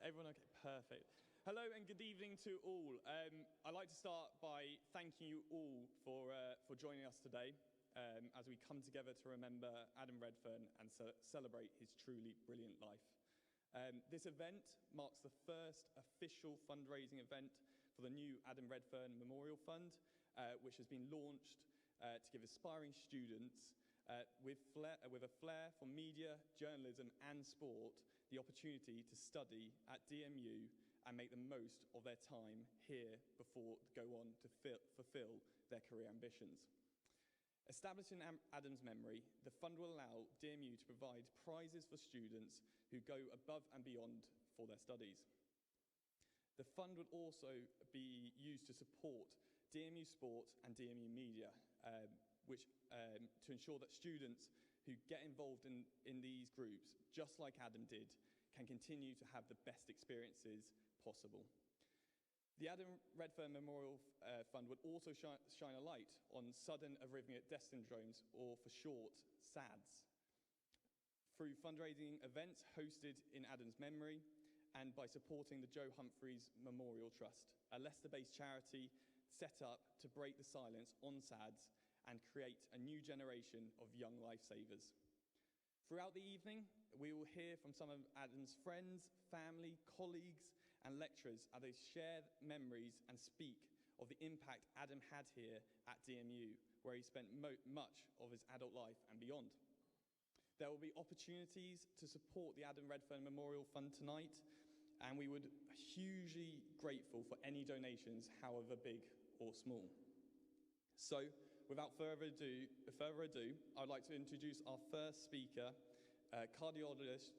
Everyone okay? Perfect. Hello and good evening to all. I'd like to start by thanking you all for joining us today as we come together to remember Adam Redfern and celebrate his truly brilliant life. This event marks the first official fundraising event for the new Adam Redfern Memorial Fund, which has been launched to give aspiring students with a flair for media, journalism and sport the opportunity to study at DMU and make the most of their time here before they go on to fulfill their career ambitions. Established in Adam's memory, the fund will allow DMU to provide prizes for students who go above and beyond for their studies. The fund will also be used to support DMU Sport and DMU Media, to ensure that students who get involved in these groups, just like Adam did, can continue to have the best experiences possible. The Adam Redfern Memorial Fund would also shine a light on sudden arrhythmic death syndromes, or for short, SADS, through fundraising events hosted in Adam's memory and by supporting the Joe Humphreys Memorial Trust, a Leicester-based charity set up to break the silence on SADS and create a new generation of young lifesavers. Throughout the evening, we will hear from some of Adam's friends, family, colleagues, and lecturers as they share memories and speak of the impact Adam had here at DMU, where he spent much of his adult life and beyond. There will be opportunities to support the Adam Redfern Memorial Fund tonight, and we would be hugely grateful for any donations, however big or small. So, without further ado, I'd like to introduce our first speaker, cardiologist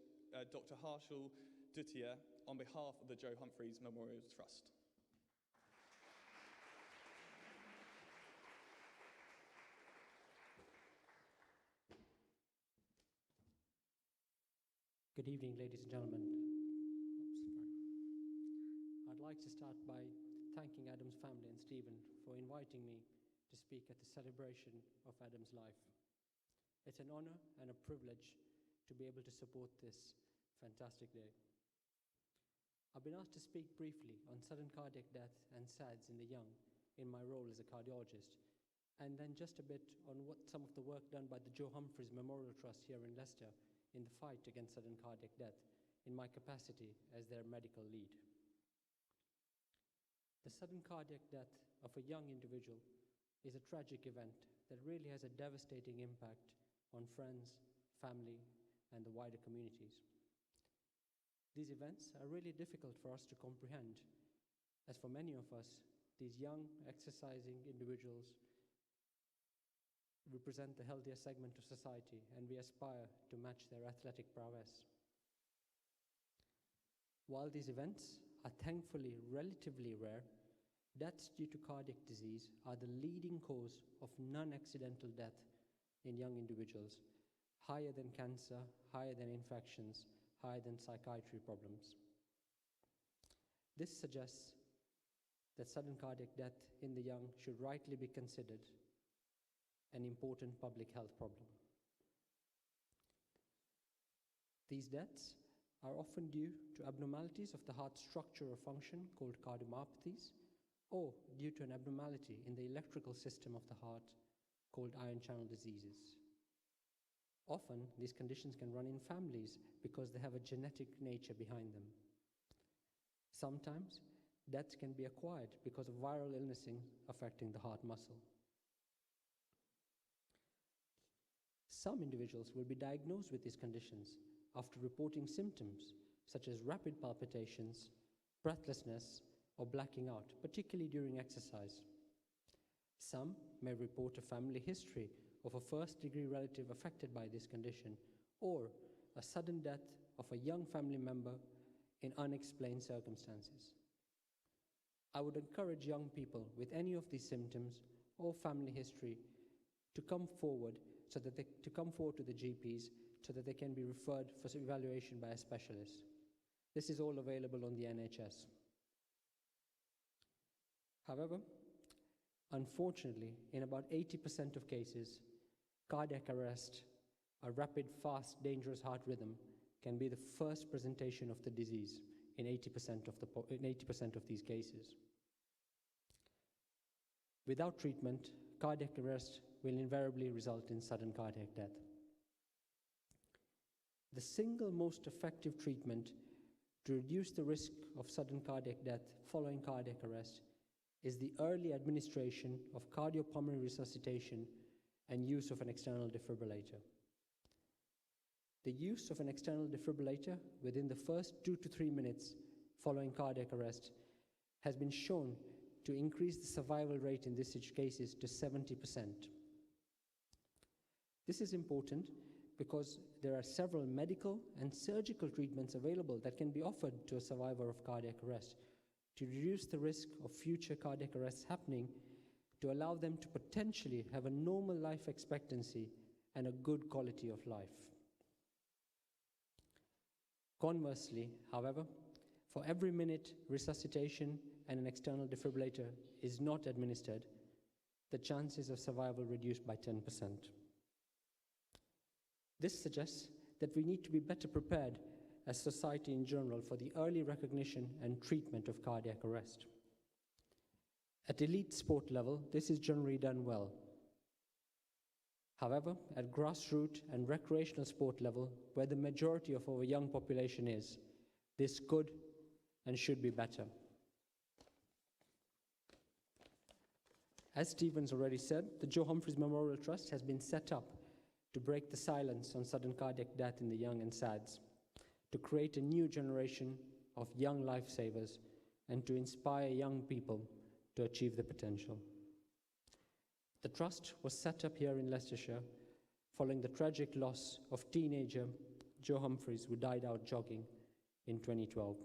Dr. Harshal Dutia, on behalf of the Joe Humphreys Memorial Trust. Good evening, ladies and gentlemen. I'd like to start by thanking Adam's family and Stephen for inviting me to speak at the celebration of Adam's life. It's an honor and a privilege to be able to support this fantastic day. I've been asked to speak briefly on sudden cardiac death and SADS in the young in my role as a cardiologist, and then just a bit on what some of the work done by the Joe Humphreys Memorial Trust here in Leicester in the fight against sudden cardiac death in my capacity as their medical lead. The sudden cardiac death of a young individual is a tragic event that really has a devastating impact on friends, family, and the wider communities. These events are really difficult for us to comprehend, as for many of us, these young, exercising individuals represent the healthier segment of society, and we aspire to match their athletic prowess. While these events are thankfully relatively rare, deaths due to cardiac disease are the leading cause of non-accidental death in young individuals, higher than cancer, higher than infections, higher than psychiatry problems. This suggests that sudden cardiac death in the young should rightly be considered an important public health problem. These deaths are often due to abnormalities of the heart structure or function called cardiomyopathies, or due to an abnormality in the electrical system of the heart called ion channel diseases. Often, these conditions can run in families because they have a genetic nature behind them. Sometimes, deaths can be acquired because of viral illnesses affecting the heart muscle. Some individuals will be diagnosed with these conditions after reporting symptoms such as rapid palpitations, breathlessness, or blacking out, particularly during exercise. Some may report a family history of a first-degree relative affected by this condition, or a sudden death of a young family member in unexplained circumstances. I would encourage young people with any of these symptoms or family history to come forward to the GPs so that they can be referred for evaluation by a specialist. This is all available on the NHS. However, unfortunately, in about 80% of cases, cardiac arrest, a rapid, fast, dangerous heart rhythm, can be the first presentation of the disease in 80% of these cases. Without treatment, cardiac arrest will invariably result in sudden cardiac death. The single most effective treatment to reduce the risk of sudden cardiac death following cardiac arrest is the early administration of cardiopulmonary resuscitation and use of an external defibrillator. The use of an external defibrillator within the first 2 to 3 minutes following cardiac arrest has been shown to increase the survival rate in these cases to 70%. This is important because there are several medical and surgical treatments available that can be offered to a survivor of cardiac arrest to reduce the risk of future cardiac arrests happening, to allow them to potentially have a normal life expectancy and a good quality of life. Conversely, however, for every minute resuscitation and an external defibrillator is not administered, the chances of survival reduced by 10%. This suggests that we need to be better prepared as society in general for the early recognition and treatment of cardiac arrest. At elite sport level, this is generally done well. However, at grassroots and recreational sport level, where the majority of our young population is, this could and should be better. As Stephen's already said, the Joe Humphreys Memorial Trust has been set up to break the silence on sudden cardiac death in the young and SADS, to create a new generation of young lifesavers, and to inspire young people to achieve their potential. The trust was set up here in Leicestershire following the tragic loss of teenager Joe Humphreys, who died out jogging in 2012.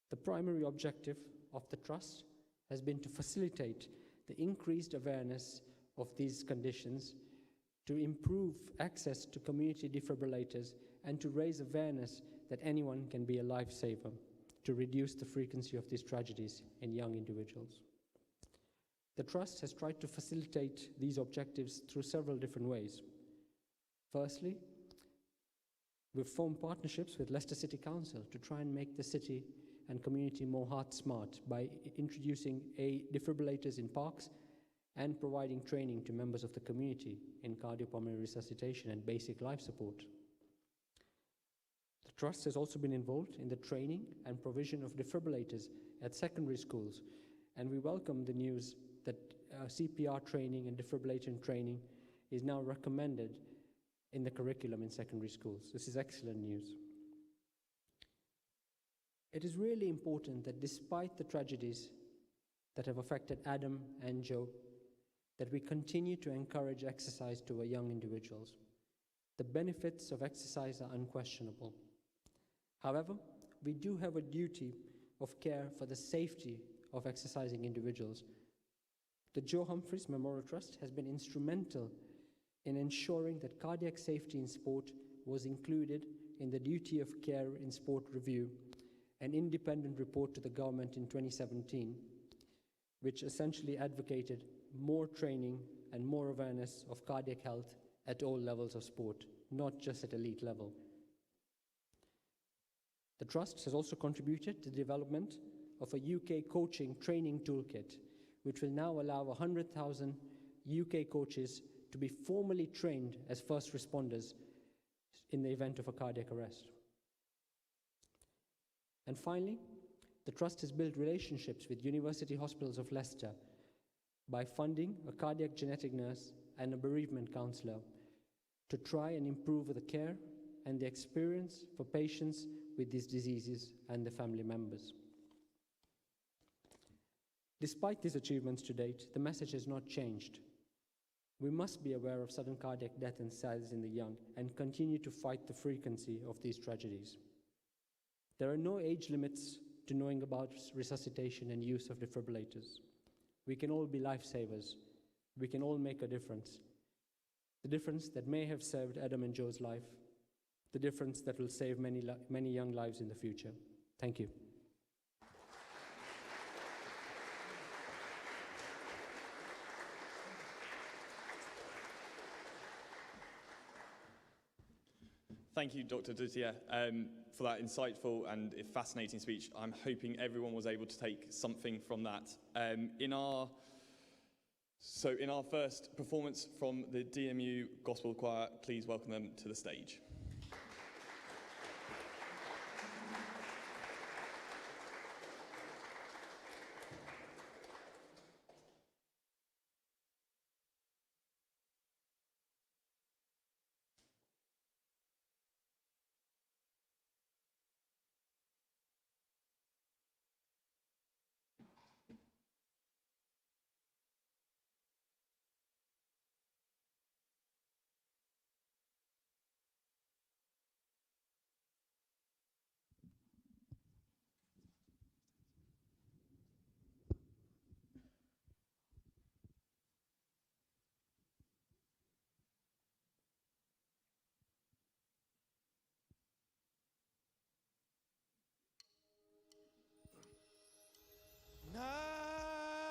The primary objective of the trust has been to facilitate the increased awareness of these conditions, to improve access to community defibrillators, and to raise awareness that anyone can be a lifesaver, to reduce the frequency of these tragedies in young individuals. The Trust has tried to facilitate these objectives through several different ways. Firstly, we've formed partnerships with Leicester City Council to try and make the city and community more heart smart by introducing defibrillators in parks and providing training to members of the community in cardiopulmonary resuscitation and basic life support. The Trust has also been involved in the training and provision of defibrillators at secondary schools, and we welcome the news that CPR training and defibrillator training is now recommended in the curriculum in secondary schools. This is excellent news. It is really important that despite the tragedies that have affected Adam and Joe, that we continue to encourage exercise to our young individuals. The benefits of exercise are unquestionable. However, we do have a duty of care for the safety of exercising individuals. The Joe Humphreys Memorial Trust has been instrumental in ensuring that cardiac safety in sport was included in the Duty of Care in Sport Review, an independent report to the government in 2017, which essentially advocated more training and more awareness of cardiac health at all levels of sport, not just at elite level. The Trust has also contributed to the development of a UK coaching training toolkit, which will now allow 100,000 UK coaches to be formally trained as first responders in the event of a cardiac arrest. And finally, the Trust has built relationships with University Hospitals of Leicester by funding a cardiac genetic nurse and a bereavement counsellor to try and improve the care and the experience for patients with these diseases and their family members. Despite these achievements to date, the message has not changed. We must be aware of sudden cardiac death and SADS in the young and continue to fight the frequency of these tragedies. There are no age limits to knowing about resuscitation and use of defibrillators. We can all be lifesavers. We can all make a difference. The difference that may have saved Adam and Joe's life, the difference that will save many young lives in the future. Thank you. Thank you, Dr. Dutier, for that insightful and fascinating speech. I'm hoping everyone was able to take something from that. In our first performance from the DMU Gospel Choir, please welcome them to the stage.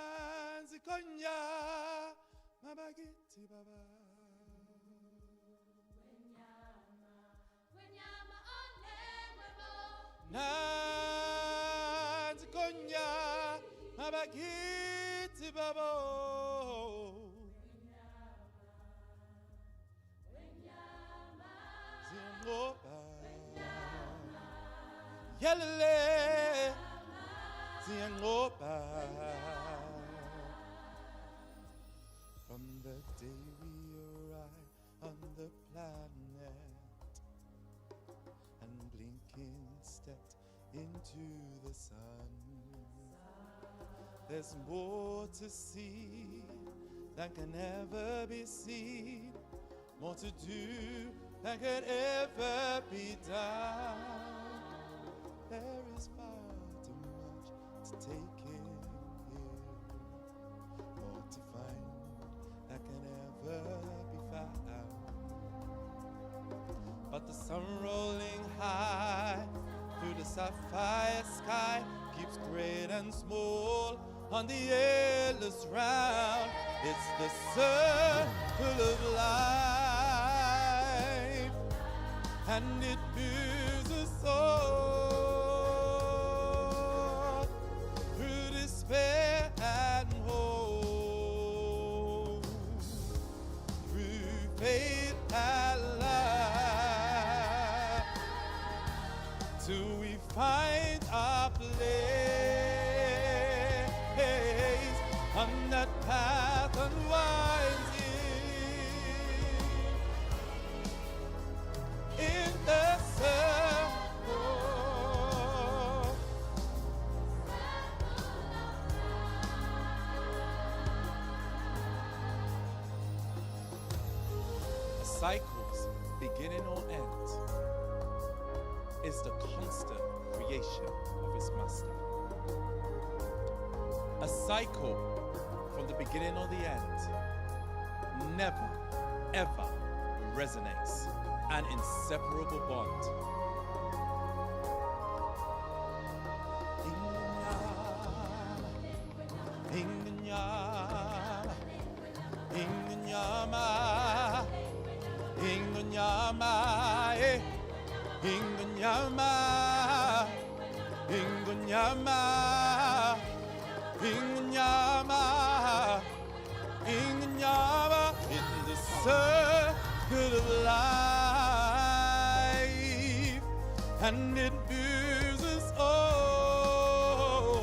Nazikonya mabagiti baba wenyama Nazikonya mabagiti baba Zingoba Yelele Zingoba. From the day we arrive on the planet and blinking stepped into the sun, there's more to see than can ever be seen, more to do than could ever be done. There is far too much to take in here, more to find that can ever be found. But the sun rolling high through the sapphire sky keeps great and small on the endless round. It's the circle of life, and it moves us all through despair and hope, through faith and love, till we find our place on that path unwinding in the circle. A cycle's beginning or end is the constant creation of its master. A cycle from the beginning or the end never, ever resonates an inseparable bond. In the circle of life, and it moves us all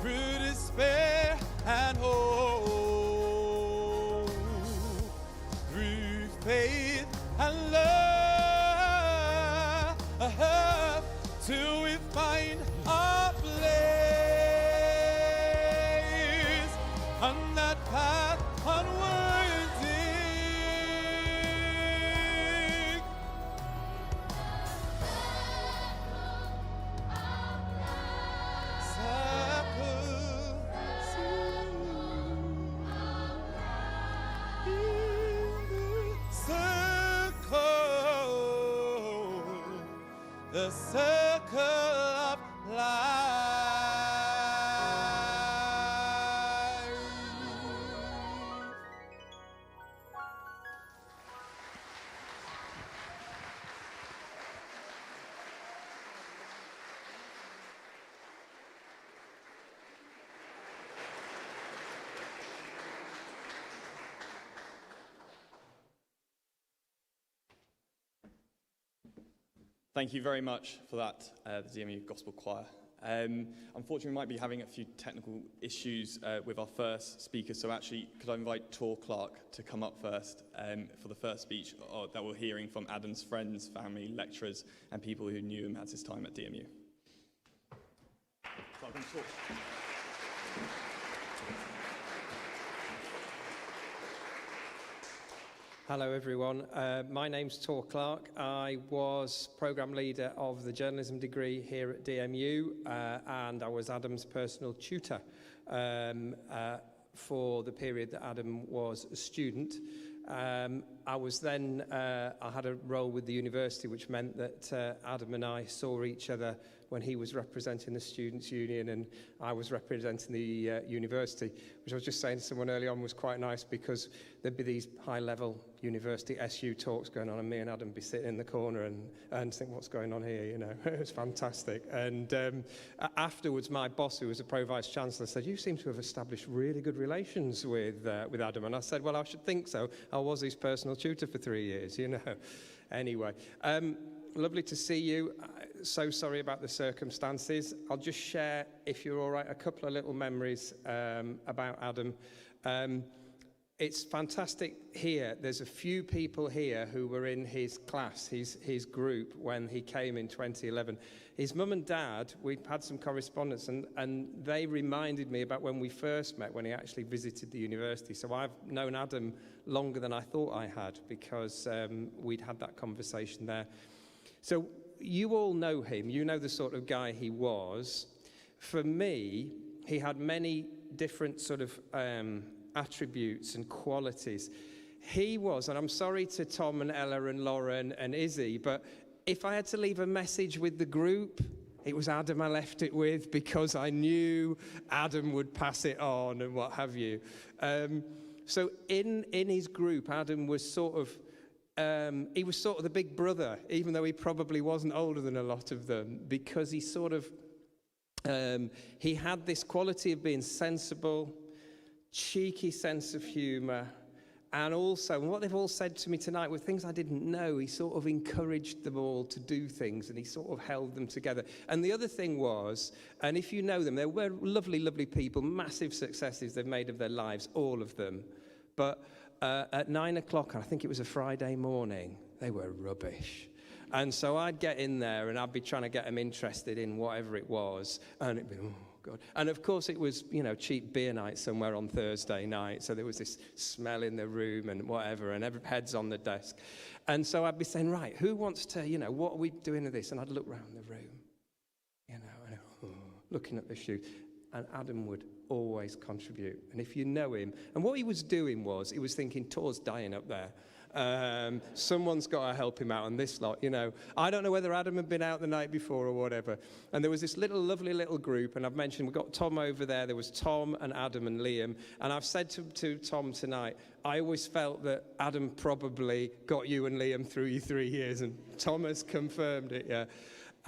through despair and hope, through faith and love, till we find our place on that path unwinding. The circle of life. Thank you very much for that, the DMU Gospel Choir. Unfortunately, we might be having a few technical issues with our first speaker, so actually, could I invite Tor Clark to come up first for the first speech that we're hearing from Adam's friends, family, lecturers, and people who knew him at his time at DMU. Welcome, Tor. Hello everyone, my name's Tor Clark. I was programme leader of the journalism degree here at DMU and I was Adam's personal tutor for the period that Adam was a student. I was then, I had a role with the university, which meant that Adam and I saw each other when he was representing the Students' Union and I was representing the university, which I was just saying to someone early on was quite nice because there'd be these high-level university SU talks going on and me and Adam be sitting in the corner and think, what's going on here, you know? It was fantastic. And afterwards, my boss, who was a Pro-Vice-Chancellor, said, you seem to have established really good relations with Adam. And I said, well, I should think so. I was his personal tutor for 3 years, you know? Anyway, lovely to see you. So sorry about the circumstances. I'll just share, if you're all right, a couple of little memories about Adam. It's fantastic here. There's a few people here who were in his class, his group, when he came in 2011. His mum and dad, we had some correspondence, and they reminded me about when we first met, when he actually visited the university. So I've known Adam longer than I thought I had, because we'd had that conversation there. So you all know him. You know the sort of guy he was. For me, he had many different sort of attributes and qualities. He was, and I'm sorry to Tom and Ella and Lauren and Izzy, but if I had to leave a message with the group, it was Adam I left it with, because I knew Adam would pass it on and what have you. So in his group, Adam was sort of he was sort of the big brother, even though he probably wasn't older than a lot of them, because he sort of, he had this quality of being sensible, cheeky sense of humour, and also, and what they've all said to me tonight were things I didn't know, he sort of encouraged them all to do things, and he sort of held them together. And the other thing was, and if you know them, they were lovely, lovely people, massive successes they've made of their lives, all of them. But at 9 o'clock, I think it was a Friday morning, they were rubbish. And so I'd get in there and I'd be trying to get them interested in whatever it was. And it'd be, oh, God. And of course it was, you know, cheap beer night somewhere on Thursday night. So there was this smell in the room and whatever, and every head's on the desk. And so I'd be saying, right, who wants to, you know, what are we doing with this? And I'd look around the room, you know, and looking at the shoes. And Adam would always contribute. And if you know him, and what he was doing was, he was thinking, Tor's dying up there. Someone's got to help him out on this lot, you know. I don't know whether Adam had been out the night before or whatever. And there was this lovely little group, and I've mentioned we've got Tom over there. There was Tom and Adam and Liam. And I've said to Tom tonight, I always felt that Adam probably got you and Liam through your 3 years, and Tom has confirmed it, yeah.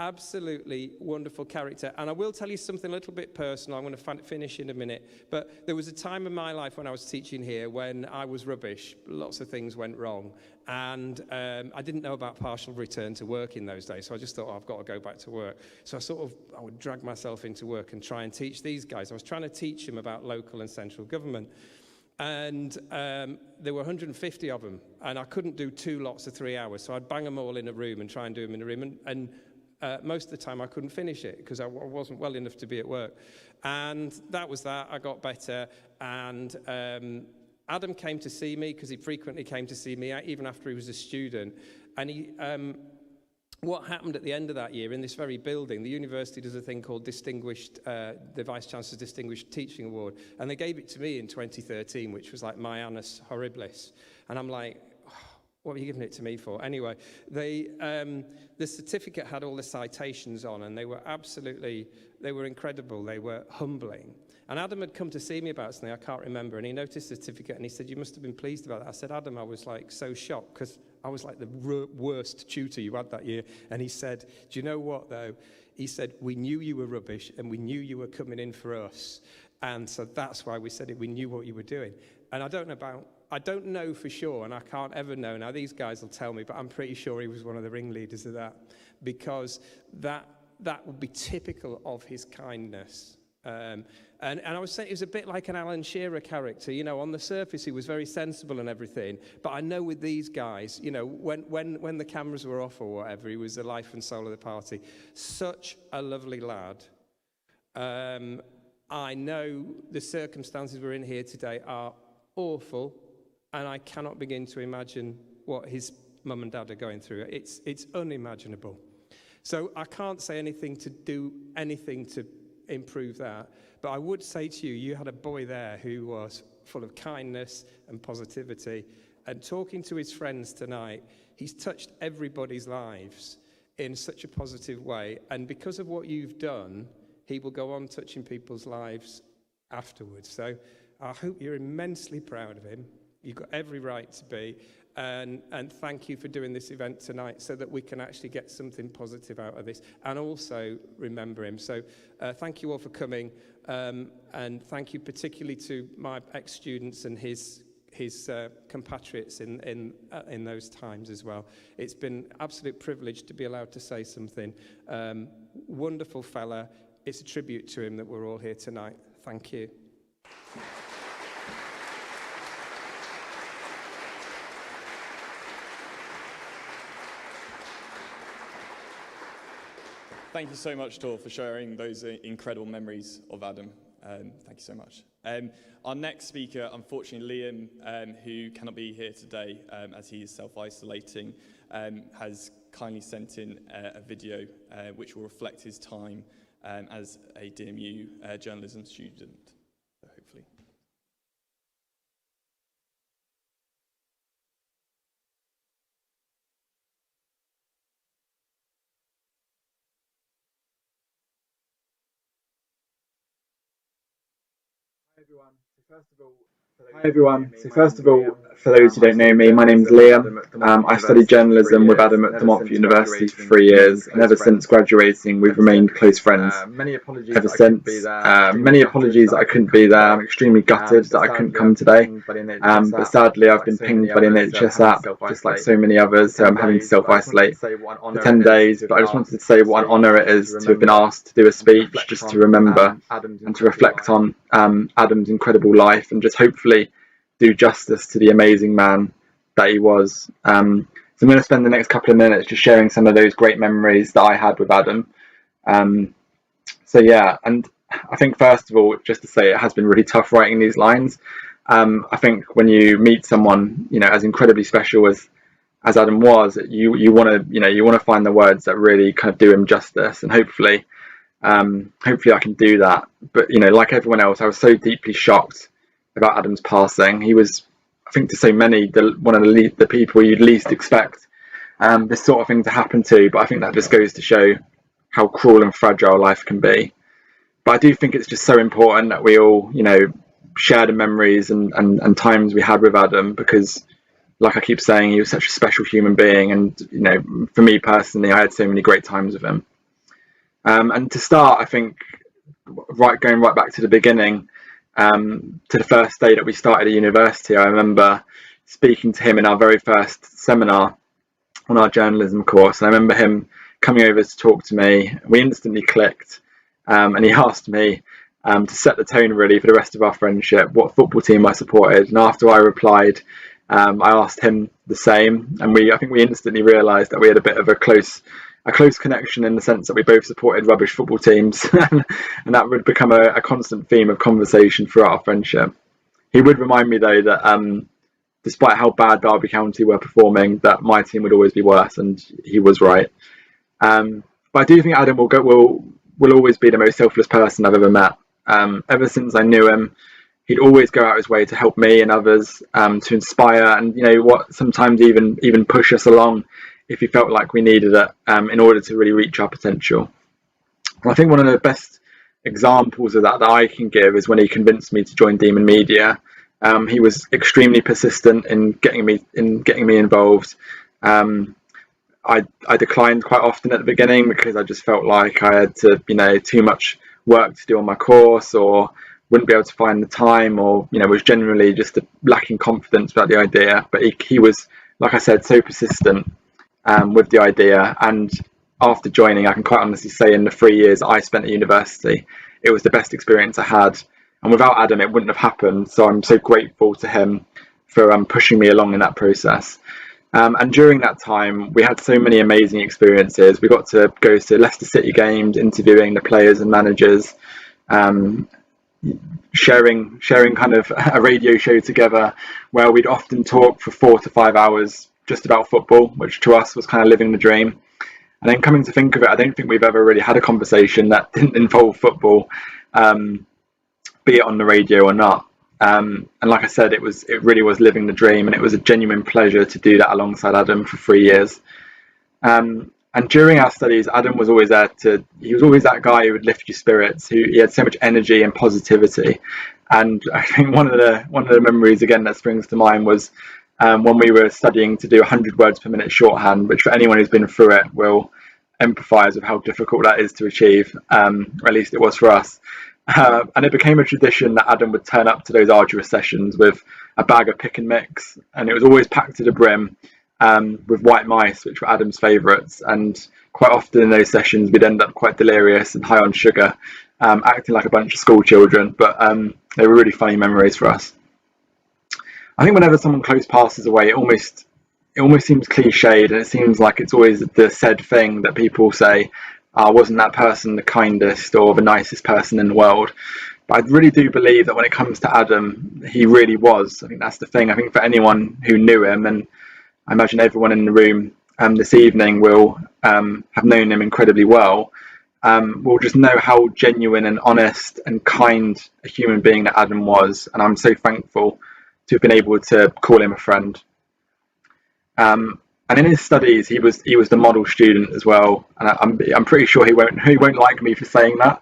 Absolutely wonderful character. And I will tell you something a little bit personal. I'm going to finish in a minute. But there was a time in my life when I was teaching here when I was rubbish. Lots of things went wrong. And I didn't know about partial return to work in those days. So I just thought, I've got to go back to work. So I would drag myself into work and try and teach these guys. I was trying to teach them about local and central government. And there were 150 of them. And I couldn't do 2 lots of 3 hours. So I'd bang them all in a room and try and do them in a room. And most of the time I couldn't finish it because I wasn't well enough to be at work. And that was that. I got better. And Adam came to see me because he frequently came to see me, even after he was a student. And what happened at the end of that year in this very building, the university does a thing called the Vice-Chancellor's Distinguished Teaching Award. And they gave it to me in 2013, which was like my annus horribilis. And I'm like, what were you giving it to me for? Anyway, the certificate had all the citations on, and they were incredible. They were humbling. And Adam had come to see me about something, I can't remember, and he noticed the certificate, and he said, you must have been pleased about that. I said, Adam, I was like so shocked, because I was like the worst tutor you had that year. And he said, do you know what, though? He said, we knew you were rubbish, and we knew you were coming in for us. And so that's why we said it. We knew what you were doing. And I don't know for sure, and I can't ever know. Now, these guys will tell me, but I'm pretty sure he was one of the ringleaders of that. because that would be typical of his kindness. And I would say it was a bit like an Alan Shearer character. You know, on the surface he was very sensible and everything, but I know with these guys, you know, when the cameras were off or whatever, he was the life and soul of the party. Such a lovely lad. I know the circumstances we're in here today are awful, and I cannot begin to imagine what his mum and dad are going through. It's unimaginable. So I can't say anything to do anything to improve that. But I would say to you, you had a boy there who was full of kindness and positivity. And talking to his friends tonight, he's touched everybody's lives in such a positive way. And because of what you've done, he will go on touching people's lives afterwards. So I hope you're immensely proud of him. You've got every right to be. And thank you for doing this event tonight so that we can actually get something positive out of this and also remember him. So thank you all for coming, and thank you particularly to my ex-students and his compatriots in those times as well. It's been an absolute privilege to be allowed to say something. Wonderful fella. It's a tribute to him that we're all here tonight. Thank you. Thank you so much, Tor, for sharing those incredible memories of Adam. Thank you so much. Our next speaker, unfortunately, Liam, who cannot be here today as he is self-isolating, has kindly sent in a video which will reflect his time as a DMU journalism student, hopefully. Hi everyone. So first of all, for those who don't know me, my name's Liam. I studied journalism with Adam at Montfort University for 3 years, and ever since graduating, we've remained close friends. Ever since, many apologies that I couldn't be there. I'm extremely gutted that I couldn't come today. But sadly, I've been pinged by the NHS app, just like so many others, so I'm having to self-isolate for 10 days. But I just wanted to say what an honour it is to have been asked to do a speech, just to remember and to reflect on Adam's incredible life, and just hopefully do justice to the amazing man that he was. So I'm going to spend the next couple of minutes just sharing some of those great memories that I had with Adam. So yeah, and I think first of all, just to say, it has been really tough writing these lines. I think when you meet someone, you know, as incredibly special as Adam was, you want to find the words that really kind of do him justice, and hopefully I can do that. But you know, like everyone else, I was so deeply shocked about Adam's passing. He was, I think to so many, one of the people you'd least expect this sort of thing to happen to. But I think that just goes to show how cruel and fragile life can be. But I do think it's just so important that we all, you know, share the memories and times we had with Adam, because like I keep saying, he was such a special human being, and you know, for me personally, I had so many great times with him. And to start, I think going right back to the beginning, to the first day that we started at university, I remember speaking to him in our very first seminar on our journalism course. And I remember him coming over to talk to me. We instantly clicked, and he asked me to set the tone really for the rest of our friendship, what football team I supported. And after I replied, I asked him the same, and I think we instantly realised that we had a bit of a close connection, in the sense that we both supported rubbish football teams, and that would become a constant theme of conversation throughout our friendship. He would remind me though that despite how bad Derby County were performing, that my team would always be worse, and he was right. But I do think Adam will always be the most selfless person I've ever met. Ever since I knew him, he'd always go out his way to help me and others, to inspire, and you know what, sometimes even push us along if he felt like we needed it, in order to really reach our potential. And I think one of the best examples of that I can give is when he convinced me to join Demon Media. He was extremely persistent in getting me involved. I declined quite often at the beginning because I just felt like I had to, you know, too much work to do on my course, or wouldn't be able to find the time, or you know, was generally just lacking confidence about the idea. But he was, like I said, so persistent with the idea, and after joining, I can quite honestly say in the 3 years I spent at university, it was the best experience I had. And without Adam, it wouldn't have happened. So I'm so grateful to him for pushing me along in that process. And during that time, we had so many amazing experiences. We got to go to Leicester City games, interviewing the players and managers, sharing kind of a radio show together where we'd often talk for 4 to 5 hours just about football, which to us was kind of living the dream. And then coming to think of it, I don't think we've ever really had a conversation that didn't involve football, be it on the radio or not. And like I said, it really was living the dream, and it was a genuine pleasure to do that alongside Adam for 3 years. And during our studies, Adam was always there he was always that guy who would lift your spirits, he had so much energy and positivity. And I think one of the memories again that springs to mind was when we were studying to do 100 words per minute shorthand, which for anyone who's been through it will empathise with how difficult that is to achieve, or at least it was for us. And it became a tradition that Adam would turn up to those arduous sessions with a bag of pick and mix, and it was always packed to the brim with white mice, which were Adam's favourites. And quite often in those sessions, we'd end up quite delirious and high on sugar, acting like a bunch of school children. But they were really funny memories for us. I think whenever someone close passes away, it almost seems cliched, and it seems like it's always the said thing that people say, wasn't that person the kindest or the nicest person in the world? But I really do believe that when it comes to Adam, he really was. I think that's the thing. I think for anyone who knew him, and I imagine everyone in the room this evening will have known him incredibly well, will just know how genuine and honest and kind a human being that Adam was. And I'm so thankful to have been able to call him a friend. And in his studies, he was the model student as well. And I'm pretty sure he won't like me for saying that.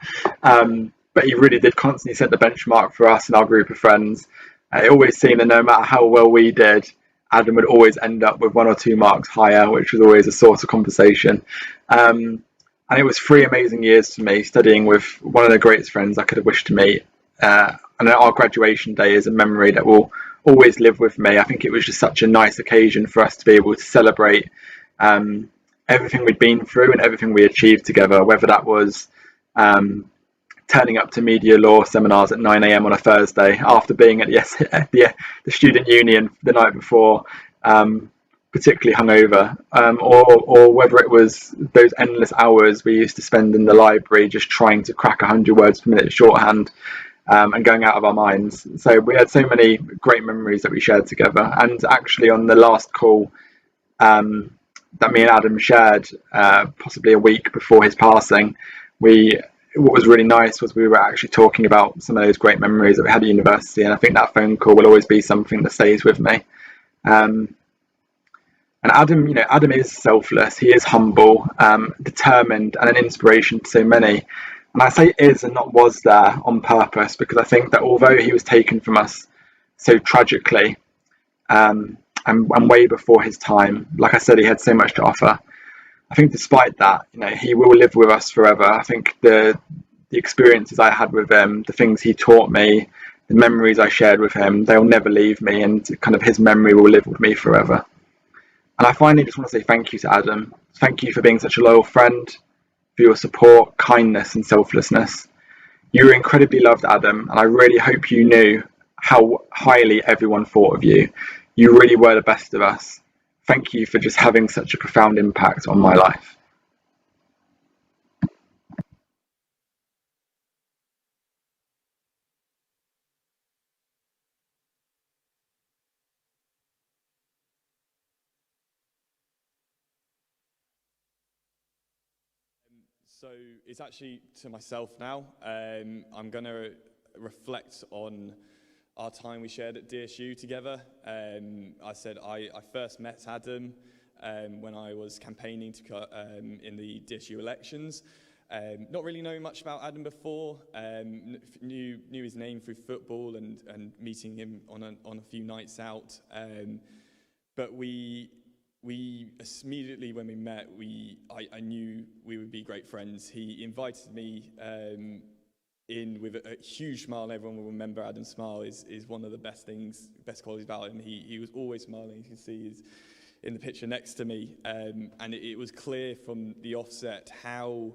But he really did constantly set the benchmark for us and our group of friends. It always seemed that no matter how well we did, Adam would always end up with 1 or 2 marks higher, which was always a source of conversation. And it was 3 amazing years for me, studying with one of the greatest friends I could have wished to meet. And our graduation day is a memory that will always live with me. I think it was just such a nice occasion for us to be able to celebrate everything we'd been through and everything we achieved together, whether that was turning up to media law seminars at 9 a.m. on a Thursday after being at the student union the night before, particularly hungover, or whether it was those endless hours we used to spend in the library just trying to crack 100 words per minute shorthand, and going out of our minds. So we had so many great memories that we shared together. And actually on the last call that me and Adam shared, possibly a week before his passing, what was really nice was we were actually talking about some of those great memories that we had at university. And I think that phone call will always be something that stays with me. And Adam is selfless. He is humble, determined, and an inspiration to so many. And I say is and not was there on purpose, because I think that although he was taken from us so tragically, and way before his time, like I said, he had so much to offer. I think despite that, he will live with us forever. I think the experiences I had with him, the things he taught me, the memories I shared with him, they'll never leave me, and kind of his memory will live with me forever. And I finally just want to say thank you to Adam. Thank you for being such a loyal friend, for your support, kindness, and selflessness. You were incredibly loved, Adam, and I really hope you knew how highly everyone thought of you. You really were the best of us. Thank you for just having such a profound impact on my life. So it's actually to myself now. I'm going to reflect on our time we shared at DSU together. I said I first met Adam when I was campaigning in the DSU elections. Not really knowing much about Adam before, knew his name through football and meeting him on a few nights out. But we immediately when we met, I knew we would be great friends. He invited me in with a huge smile. Everyone will remember Adam's smile is one of the best qualities about him. He was always smiling. You can see in the picture next to me, and it was clear from the offset how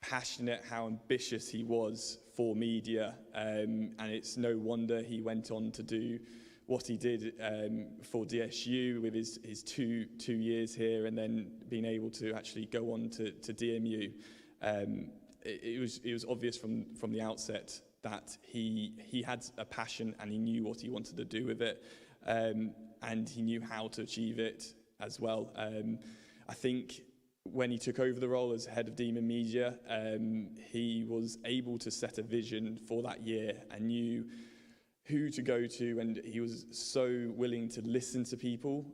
passionate, how ambitious he was for media, and it's no wonder he went on to do what he did for DSU with his two years here, and then being able to actually go on to DMU. It was obvious from the outset that he had a passion and he knew what he wanted to do with it, and he knew how to achieve it as well. I think when he took over the role as head of Demon Media, he was able to set a vision for that year and knew who to go to, and he was so willing to listen to people,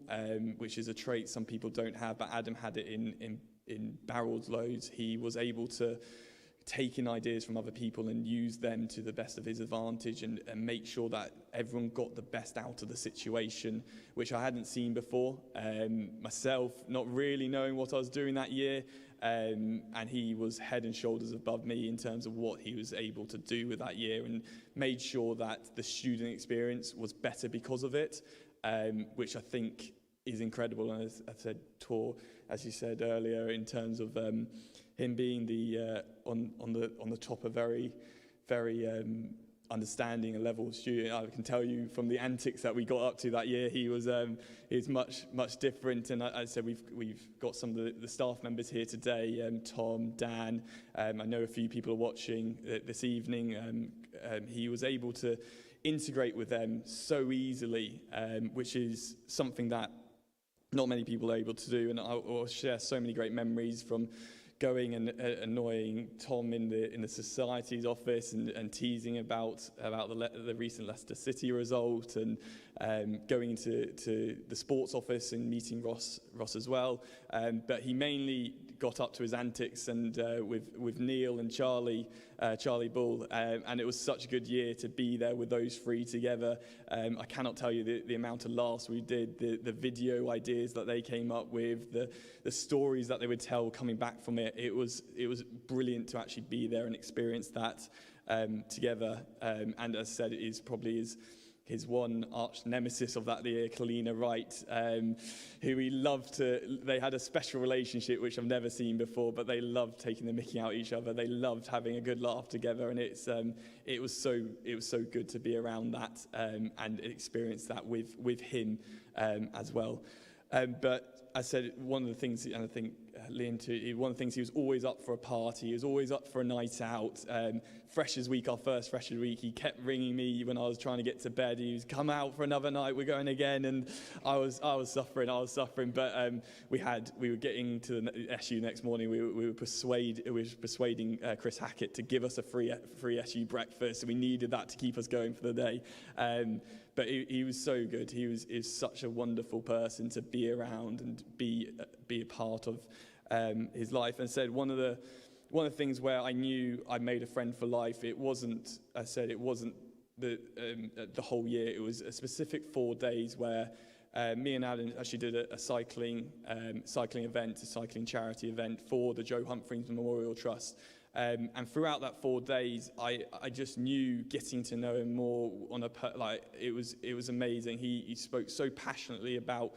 which is a trait some people don't have, but Adam had it in barrels loads. He was able to take in ideas from other people and use them to the best of his advantage, and make sure that everyone got the best out of the situation, which I hadn't seen before. Myself, not really knowing what I was doing that year, and he was head and shoulders above me in terms of what he was able to do with that year, and made sure that the student experience was better because of it, which I think is incredible. And as I said, Tor, as you said earlier, in terms of him being the on the top of very understanding and level student, I can tell you from the antics that we got up to that year, he was much different. And I said we've got some of the staff members here today, Tom, Dan. I know a few people are watching this evening. He was able to integrate with them so easily, which is something that not many people are able to do. And I'll share so many great memories from going and annoying Tom in the society's office and teasing about the recent Leicester City result, and going to the sports office and meeting Ross as well. But he mainly got up to his antics and with Neil and Charlie Bull, and it was such a good year to be there with those three together. I cannot tell you the amount of laughs we did, the video ideas that they came up with, the stories that they would tell coming back from it. It was brilliant to actually be there and experience that together. And as I said, it is probably his one arch nemesis of that year, Kalina Wright, who he loved they had a special relationship which I've never seen before, but they loved taking the mickey out of each other. They loved having a good laugh together, and it was so good to be around that and experience that with him as well. But I said one of the things, and I think Liam too, one of the things, he was always up for a party, he was always up for a night out. Freshers Week, our first Freshers Week, he kept ringing me when I was trying to get to bed. He was, come out for another night, we're going again. And I was suffering. But we were getting to the SU next morning. We were persuading Chris Hackett to give us a free SU breakfast. And we needed that to keep us going for the day. But he was so good. He was such a wonderful person to be around and be a part of his life. And said one of the things where I knew I made a friend for life, it wasn't the whole year. It was a specific 4 days where me and Adam actually did a cycling event, a cycling charity event for the Joe Humphreys Memorial Trust. And throughout that 4 days, I just knew, getting to know him more it was amazing. He spoke so passionately about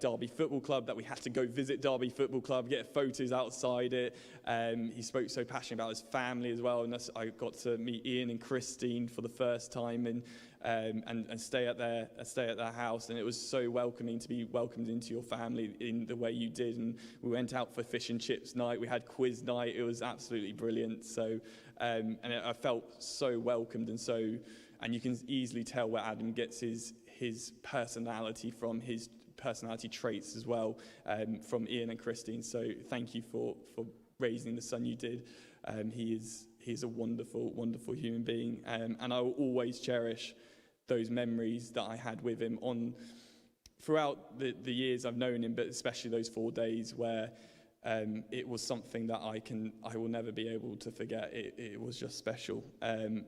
Derby Football Club that we had to go visit Derby Football Club, get photos outside it. He spoke so passionately about his family as well, and I got to meet Ian and Christine for the first time, and stay at their house, and it was so welcoming to be welcomed into your family in the way you did. And we went out for fish and chips night, we had quiz night, it was absolutely brilliant. So I felt so welcomed, and you can easily tell where Adam gets his personality from, his personality traits as well, from Ian and Christine. So thank you for raising the son you did. He's a wonderful, wonderful human being, and I will always cherish those memories that I had with him throughout the years I've known him, but especially those 4 days where it was something that I will never be able to forget. It was just special.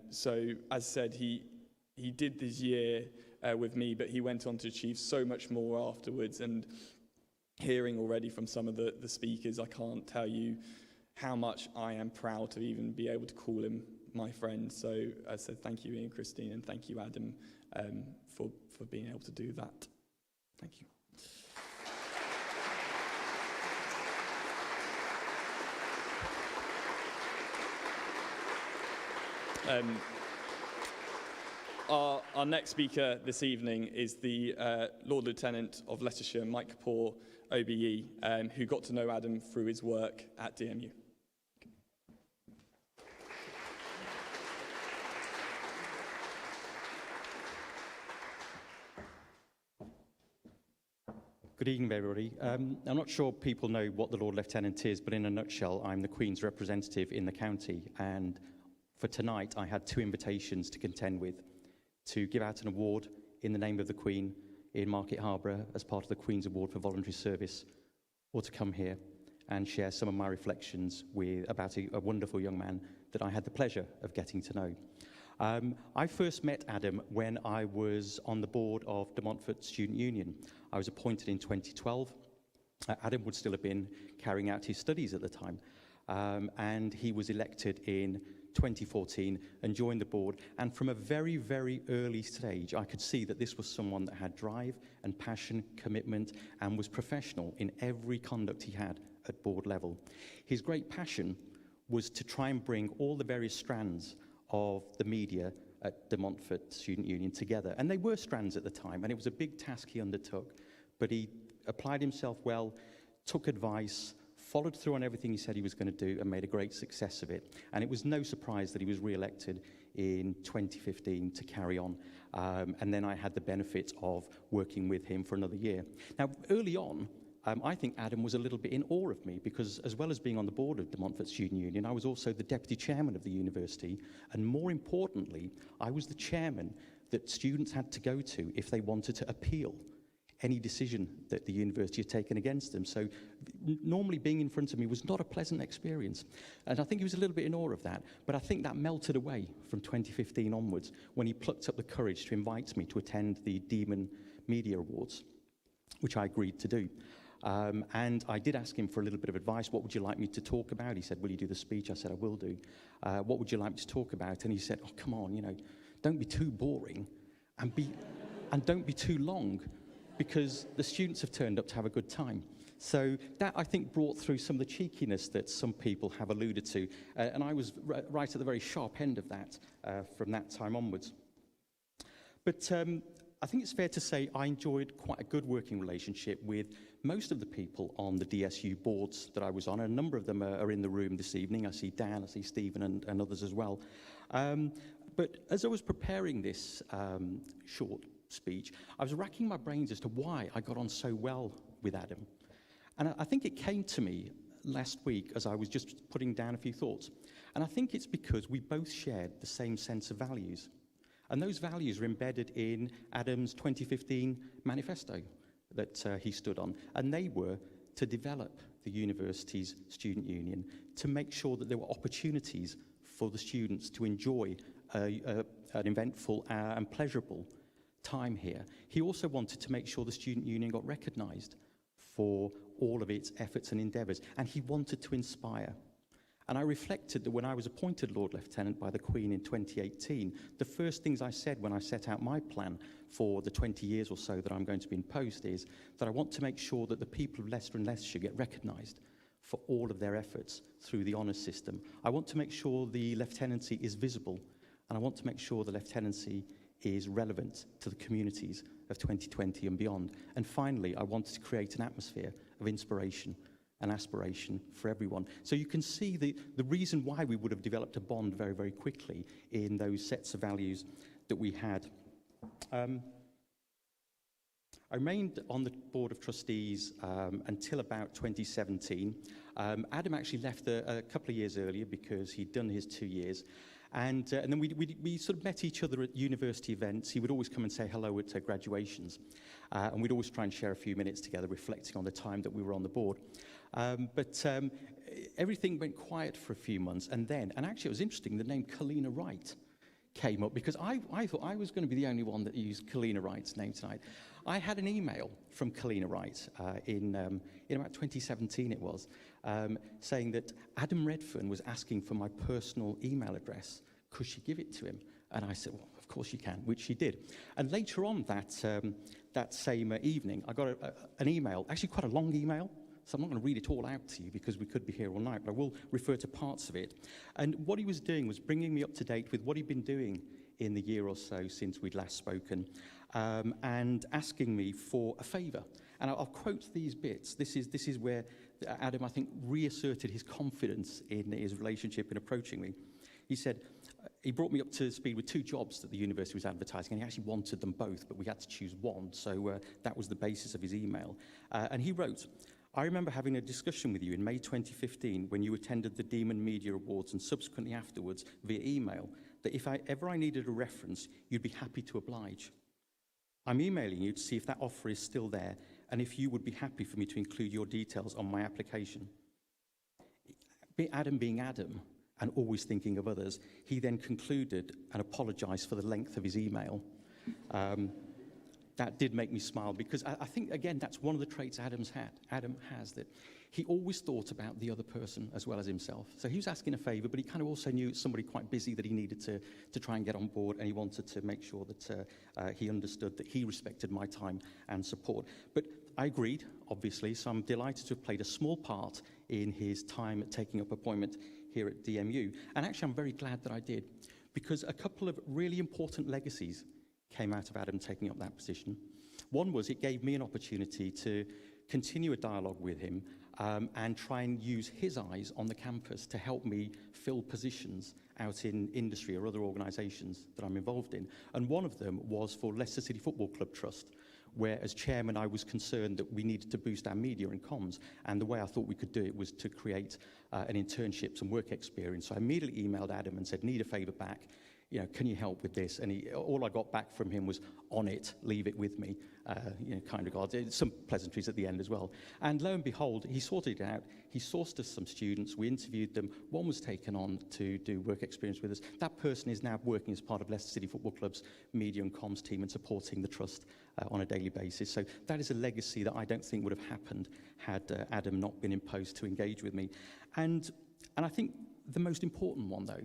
So as said, he did this year with me, but he went on to achieve so much more afterwards. And hearing already from some of the speakers, I can't tell you how much I am proud to even be able to call him my friend. So I said thank you, Ian, Christine, and thank you, Adam, for being able to do that. Thank you. Our next speaker this evening is the Lord Lieutenant of Leicestershire, Mike Kapoor, OBE, who got to know Adam through his work at DMU. Good evening, everybody. I'm not sure people know what the Lord Lieutenant is, but in a nutshell, I'm the Queen's representative in the county. And for tonight, I had 2 invitations to contend with, to give out an award in the name of the Queen in Market Harborough as part of the Queen's Award for Voluntary Service, or to come here and share some of my reflections about a wonderful young man that I had the pleasure of getting to know. I first met Adam when I was on the board of the Montfort Student Union. I was appointed in 2012. Adam would still have been carrying out his studies at the time. And he was elected in 2014 and joined the board. And from a very, very early stage, I could see that this was someone that had drive and passion, commitment, and was professional in every conduct he had at board level. His great passion was to try and bring all the various strands of the media at the Montfort Student Union together. And they were strands at the time, and it was a big task he undertook. But he applied himself well, took advice, followed through on everything he said he was going to do, and made a great success of it. And it was no surprise that he was re-elected in 2015 to carry on. And then I had the benefit of working with him for another year. Now, early on, I think Adam was a little bit in awe of me because, as well as being on the board of the Montfort Student Union, I was also the deputy chairman of the university, and more importantly, I was the chairman that students had to go to if they wanted to appeal any decision that the university had taken against them. So normally being in front of me was not a pleasant experience, and I think he was a little bit in awe of that, but I think that melted away from 2015 onwards when he plucked up the courage to invite me to attend the Demon Media Awards, which I agreed to do. And I did ask him for a little bit of advice. What would you like me to talk about? He said, will you do the speech? I said, I will do. What would you like me to talk about? And he said, oh, come on, don't be too boring and don't be too long, because the students have turned up to have a good time. So that, I think, brought through some of the cheekiness that some people have alluded to. And I was right at the very sharp end of that from that time onwards. But I think it's fair to say I enjoyed quite a good working relationship with most of the people on the DSU boards that I was on. A number of them are in the room this evening. I see Dan, I see Stephen, and others as well. But as I was preparing this short speech, I was racking my brains as to why I got on so well with Adam. And I think it came to me last week as I was just putting down a few thoughts. And I think it's because we both shared the same sense of values. And those values are embedded in Adam's 2015 manifesto that he stood on. And they were to develop the university's student union, to make sure that there were opportunities for the students to enjoy an eventful and pleasurable time here. He also wanted to make sure the student union got recognised for all of its efforts and endeavours. And he wanted to inspire. And I reflected that when I was appointed Lord Lieutenant by the Queen in 2018, the first things I said when I set out my plan for the 20 years or so that I'm going to be in post is that I want to make sure that the people of Leicester and Leicestershire get recognised for all of their efforts through the honours system. I want to make sure the lieutenancy is visible, and I want to make sure the lieutenancy is relevant to the communities of 2020 and beyond. And finally, I wanted to create an atmosphere of inspiration and aspiration for everyone. So you can see the reason why we would have developed a bond very, very quickly in those sets of values that we had. I remained on the Board of Trustees until about 2017. Adam actually left a couple of years earlier because he'd done his 2 years. And then we sort of met each other at university events. He would always come and say hello at graduations. And we'd always try and share a few minutes together, reflecting on the time that we were on the board. But everything went quiet for a few months. And actually it was interesting, the name Kalina Wright came up, because I thought I was going to be the only one that used Kalina Wright's name tonight. I had an email from Kalina Wright in about 2017 it was, saying that Adam Redfern was asking for my personal email address. Could she give it to him? And I said, well, of course you can, which she did. And later on that same evening, I got an email, actually quite a long email, So I'm not going to read it all out to you because we could be here all night, but I will refer to parts of it. And what he was doing was bringing me up to date with what he'd been doing in the year or so since we'd last spoken, and asking me for a favour. And I'll quote these bits. This is where Adam, I think, reasserted his confidence in his relationship in approaching me. He said, he brought me up to speed with 2 jobs that the university was advertising, and he actually wanted them both, but we had to choose one, so that was the basis of his email. And he wrote, I remember having a discussion with you in May 2015 when you attended the Demon Media Awards and subsequently afterwards via email, that if I needed a reference, you'd be happy to oblige. I'm emailing you to see if that offer is still there and if you would be happy for me to include your details on my application. Adam being Adam and always thinking of others, he then concluded and apologised for the length of his email. That did make me smile because I think, again, that's one of the traits Adam has, that he always thought about the other person as well as himself. So he was asking a favour, but he kind of also knew somebody quite busy that he needed to try and get on board, and he wanted to make sure that he understood that he respected my time and support. But I agreed, obviously, so I'm delighted to have played a small part in his time taking up appointment here at DMU. And actually, I'm very glad that I did, because a couple of really important legacies came out of Adam taking up that position. One was it gave me an opportunity to continue a dialogue with him and try and use his eyes on the campus to help me fill positions out in industry or other organisations that I'm involved in. And one of them was for Leicester City Football Club Trust, where as chairman I was concerned that we needed to boost our media and comms, and the way I thought we could do it was to create an internship, some work experience. So I immediately emailed Adam and said, need a favour back. You know, can you help with this? And all I got back from him was, on it, leave it with me, kind regards. Some pleasantries at the end as well. And lo and behold, he sorted it out. He sourced us some students. We interviewed them. One was taken on to do work experience with us. That person is now working as part of Leicester City Football Club's media and comms team and supporting the trust on a daily basis. So that is a legacy that I don't think would have happened had Adam not been imposed to engage with me. And I think the most important one, though,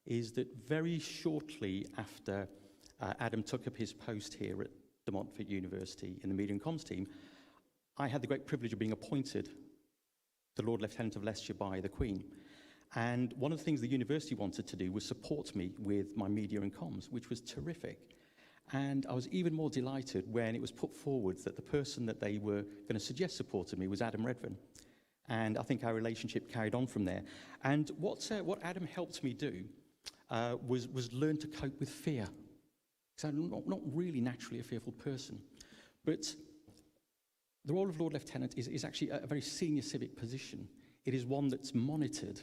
is that very shortly after Adam took up his post here at the Montfort University in the Media and Comms team, I had the great privilege of being appointed the Lord Lieutenant of Leicestershire by the Queen. And one of the things the university wanted to do was support me with my media and comms, which was terrific. And I was even more delighted when it was put forward that the person that they were going to suggest supported me was Adam Redfern. And I think our relationship carried on from there. And what Adam helped me do was learn to cope with fear. Because I'm not really naturally a fearful person. But the role of Lord Lieutenant is actually a very senior civic position. It is one that's monitored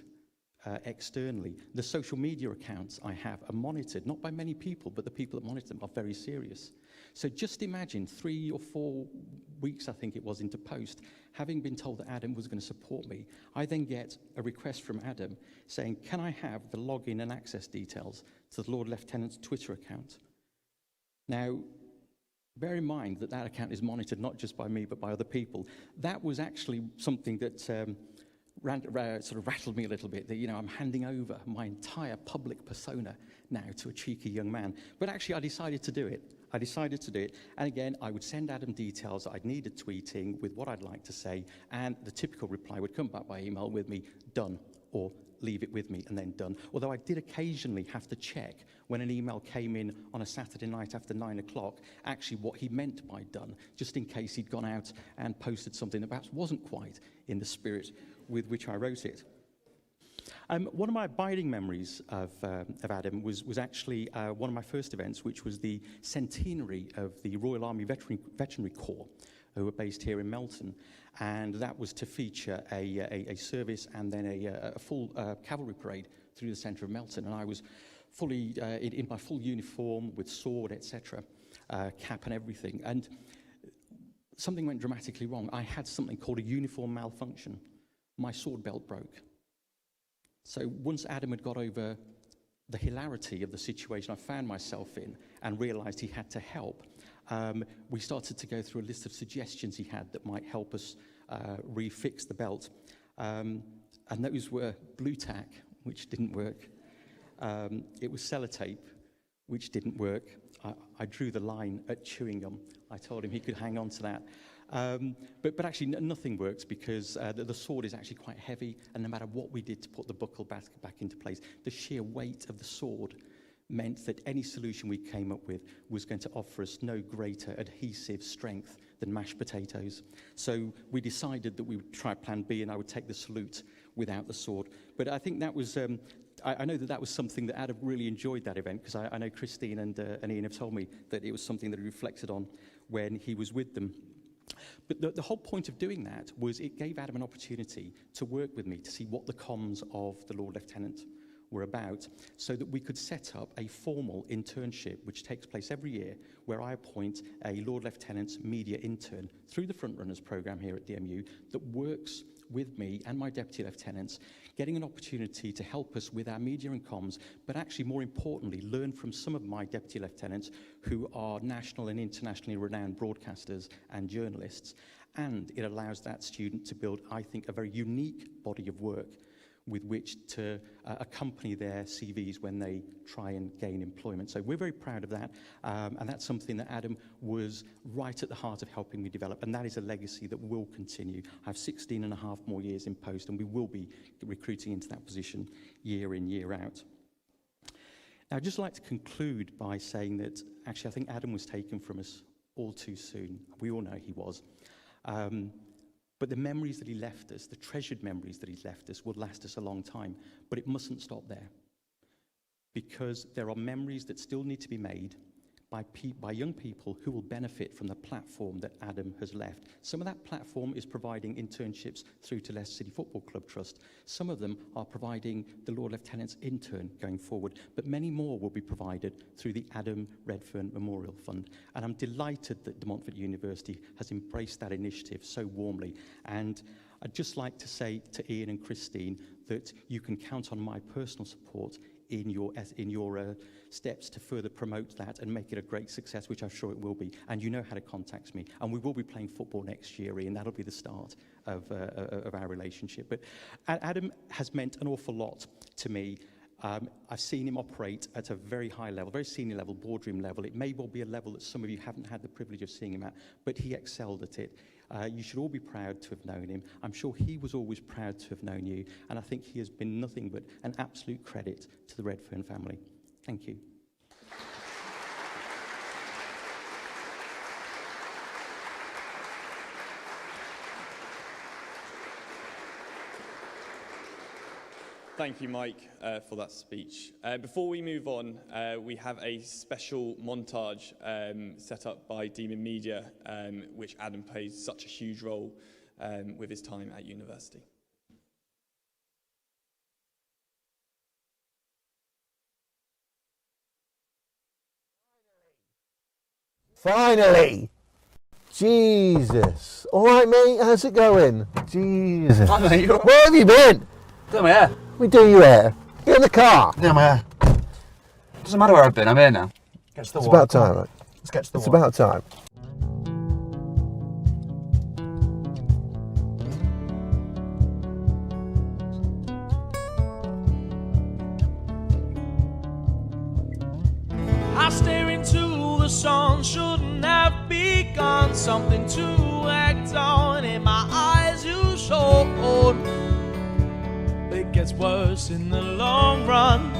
externally. The social media accounts I have are monitored, not by many people, but the people that monitor them are very serious. So just imagine 3 or 4 weeks, I think it was, into post, having been told that Adam was going to support me, I then get a request from Adam saying, can I have the login and access details to the Lord Lieutenant's Twitter account? Now, bear in mind that account is monitored not just by me, but by other people. That was actually something that sort of rattled me a little bit, that, you know, I'm handing over my entire public persona now to a cheeky young man. But actually, I decided to do it. And again, I would send Adam details that I'd needed tweeting with what I'd like to say, and the typical reply would come back by email with me, done, or leave it with me, and then done. Although I did occasionally have to check when an email came in on a Saturday night after 9 o'clock, actually what he meant by done, just in case he'd gone out and posted something that perhaps wasn't quite in the spirit with which I wrote it. One of my abiding memories of Adam was actually one of my first events, which was the centenary of the Royal Army Veterinary Corps, who were based here in Melton. And that was to feature a service and then a full cavalry parade through the centre of Melton. And I was fully in my full uniform with sword, etc., cap and everything. And something went dramatically wrong. I had something called a uniform malfunction. My sword belt broke. So once Adam had got over the hilarity of the situation I found myself in and realised he had to help, we started to go through a list of suggestions he had that might help us refix the belt. And those were blue tack, which didn't work. It was sellotape, which didn't work. I drew the line at chewing gum. I told him he could hang on to that. But actually, nothing works because the sword is actually quite heavy, and no matter what we did to put the buckle back into place, the sheer weight of the sword meant that any solution we came up with was going to offer us no greater adhesive strength than mashed potatoes. So we decided that we would try plan B, and I would take the salute without the sword. But I think that was, I know that was something that Adam really enjoyed, that event, because I know Christine and Ian have told me that it was something that he reflected on when he was with them. But the whole point of doing that was it gave Adam an opportunity to work with me to see what the comms of the Lord Lieutenant were about, so that we could set up a formal internship which takes place every year, where I appoint a Lord Lieutenant's media intern through the Frontrunners programme here at the MU that works with me and my deputy lieutenants, getting an opportunity to help us with our media and comms, but actually more importantly learn from some of my deputy lieutenants who are national and internationally renowned broadcasters and journalists. And it allows that student to build, I think, a very unique body of work with which to accompany their CVs when they try and gain employment. So we're very proud of that, and that's something that Adam was right at the heart of helping me develop, and that is a legacy that will continue. I have 16 and a half more years in post, and we will be recruiting into that position year in, year out. Now, I'd just like to conclude by saying that actually I think Adam was taken from us all too soon. We all know he was. But the memories that he left us, the treasured memories that he's left us, will last us a long time. But it mustn't stop there, because there are memories that still need to be made by young people who will benefit from the platform that Adam has left. Some of that platform is providing internships through to Leicester City Football Club Trust. Some of them are providing the Lord Lieutenant's intern going forward, but many more will be provided through the Adam Redfern Memorial Fund. And I'm delighted that Montfort University has embraced that initiative so warmly. And I'd just like to say to Ian and Christine that you can count on my personal support in your steps to further promote that and make it a great success, which I'm sure it will be. And you know how to contact me. And we will be playing football next year, Ian. That'll be the start of our relationship. But Adam has meant an awful lot to me. I've seen him operate at a very high level, very senior level, boardroom level. It may well be a level that some of you haven't had the privilege of seeing him at, but he excelled at it. You should all be proud to have known him. I'm sure he was always proud to have known you, and I think he has been nothing but an absolute credit to the Redfern family. Thank you. Thank you, Mike, for that speech. Before we move on, we have a special montage set up by Demon Media, which Adam plays such a huge role with his time at university. Finally! Jesus. All right, mate, how's it going? Jesus. Hi, mate. Where have you been? Doing my hair. We do you here. Get in the car. Doing my hair. Doesn't matter where I've been, I'm here now. Get to the It's water. about time, right? Let's get to the It's water. about time. I stare into the sun, shouldn't have begun. Something to act on in my eyes you showed. It gets worse in the long run.